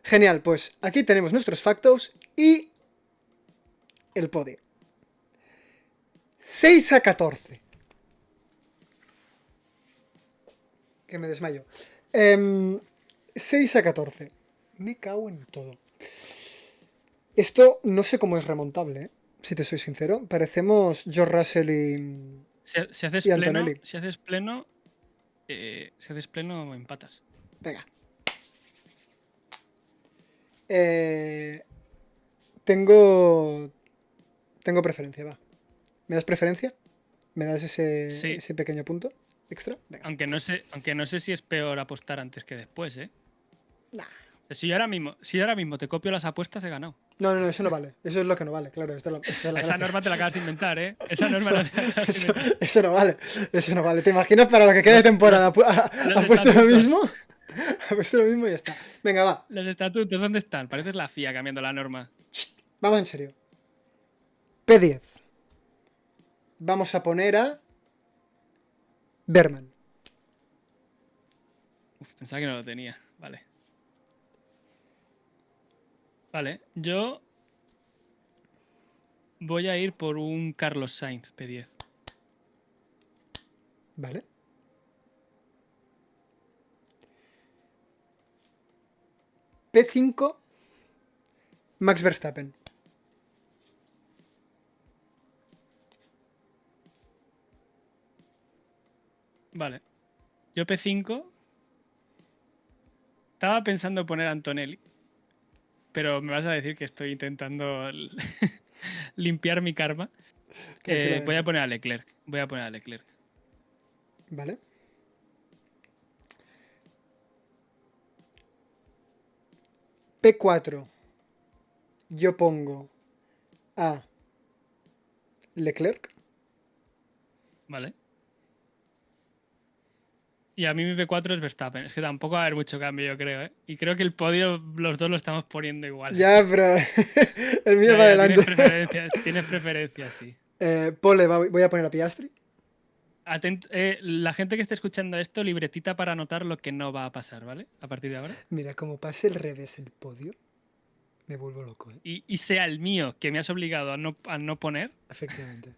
Genial, pues aquí tenemos nuestros factos y el podio. 6-14. Que me desmayo. 6-14. Me cago en todo. Esto no sé cómo es remontable, si te soy sincero. Parecemos George Russell Si haces y Antonelli. si haces pleno, empatas. Venga. Tengo preferencia, va. ¿Me das preferencia? ¿Me das ese pequeño punto extra? Venga. Aunque no sé si es peor apostar antes que después, ¿eh? Nah. O sea, si yo ahora mismo te copio las apuestas, he ganado. No, eso no vale. Eso es lo que no vale, claro. Esa norma te la acabas de inventar, ¿eh? Esa norma no te la acabas de inventar. Eso no vale. ¿Te imaginas para lo que queda de temporada? ¿Apuesto lo mismo? Ha puesto lo mismo y ya está. Venga, va. Los estatutos, ¿dónde están? Pareces la FIA cambiando la norma. Vamos en serio. P10. Vamos a poner a Berman. Uf, pensaba que no lo tenía. Vale. Vale, yo voy a ir por un Carlos Sainz P10. Vale. P5. Max Verstappen. Vale. Yo P5. Estaba pensando poner a Antonelli. Pero me vas a decir que estoy intentando limpiar mi karma. Voy a poner a Leclerc. Voy a poner a Leclerc. Vale. P4. Yo pongo a Leclerc. Vale. Y a mí mi P4 es Verstappen. Es que tampoco va a haber mucho cambio, yo creo, ¿eh? Y creo que el podio los dos lo estamos poniendo igual. Ya, pero el mío Ya, va ya, adelante. tienes preferencias, sí. Pole, voy a poner a Piastri. La gente que esté escuchando esto, libretita para anotar lo que no va a pasar, ¿vale? A partir de ahora. Mira, como pase el revés el podio, me vuelvo loco, ¿eh? Y sea el mío, que me has obligado a no poner. Efectivamente.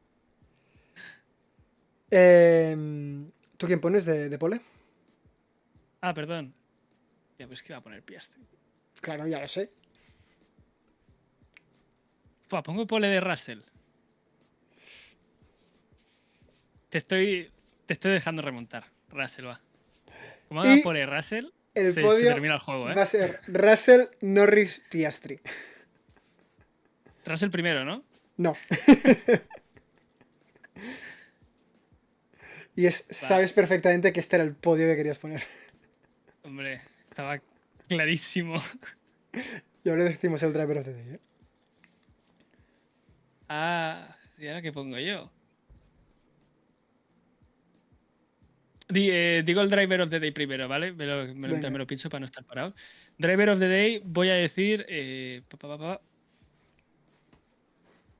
¿Tú quién pones de pole? Ah, perdón. Ya, pues que va a poner Piastri. Claro, ya lo sé. Fua, pongo pole de Russell. Te estoy dejando remontar. Russell va. Como haga Y pole Russell, el se podio termina el juego, ¿eh? va a ser Russell, Norris, Piastri. Russell primero, ¿no? No. Y sabes perfectamente que este era el podio que querías poner. Hombre, estaba clarísimo. Y ahora decimos el driver of the day, ¿eh? Ah, ¿y ahora qué pongo yo? Digo el driver of the day primero, ¿vale? Venga. Me lo pienso para no estar parado. Driver of the day, voy a decir.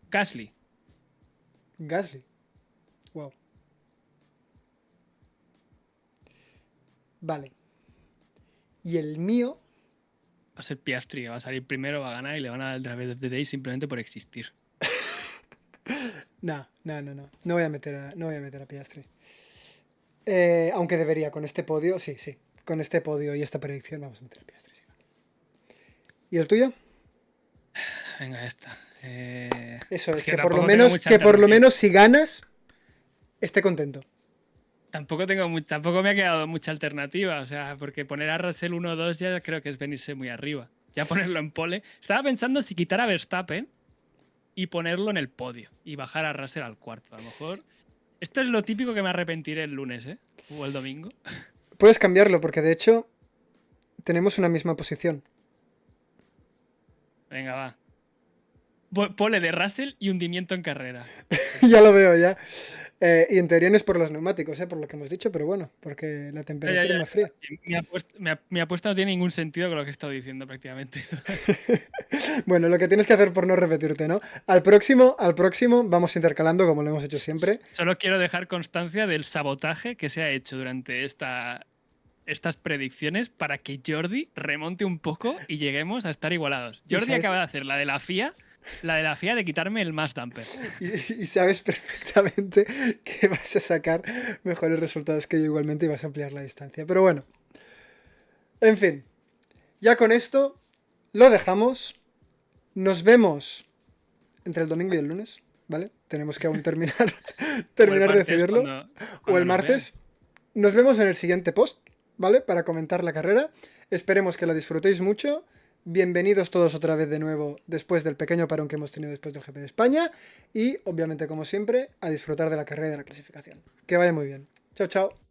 Gasly. Gasly. Wow. Vale. Y el mío. Va a ser Piastri, que va a salir primero, va a ganar y le van a dar el driver of the day simplemente por existir. No. No voy a meter a Piastri. Aunque debería, con este podio, sí. Con este podio y esta predicción vamos a meter a Piastri. Sí. ¿Y el tuyo? Venga, esta. Eso es, que por tampoco lo tengo menos, mucha que por lo alternativa. menos si ganas, esté contento. Tampoco me ha quedado mucha alternativa, o sea, porque poner a Russell 1-2 ya creo que es venirse muy arriba. Ya ponerlo en pole. Estaba pensando si quitar a Verstappen y ponerlo en el podio y bajar a Russell al cuarto. A lo mejor. Esto es lo típico que me arrepentiré el lunes, ¿eh? O el domingo. Puedes cambiarlo, porque de hecho tenemos una misma posición. Venga, va. Pole de Russell y hundimiento en carrera. Ya lo veo, ya. Y en teoría no es por los neumáticos, por lo que hemos dicho, pero bueno, porque la Ya, temperatura es más fría. Mi apuesta no tiene ningún sentido con lo que he estado diciendo prácticamente. Bueno, lo que tienes que hacer por no repetirte, ¿no? Al próximo vamos intercalando como lo hemos hecho siempre. Solo quiero dejar constancia del sabotaje que se ha hecho durante estas predicciones para que Jordi remonte un poco y lleguemos a estar igualados. Jordi acaba de hacer la de la FIA de quitarme el más damper. Y sabes perfectamente que vas a sacar mejores resultados que yo igualmente y vas a ampliar la distancia. Pero bueno, en fin, ya con esto lo dejamos. Nos vemos entre el domingo y el lunes, ¿vale? Tenemos que aún terminar de decidirlo. O el martes. Nos vemos en el siguiente post, ¿vale? Para comentar la carrera. Esperemos que la disfrutéis mucho. Bienvenidos todos otra vez de nuevo después del pequeño parón que hemos tenido después del GP de España. Y obviamente, como siempre, a disfrutar de la carrera y de la clasificación. Que vaya muy bien. Chao, chao.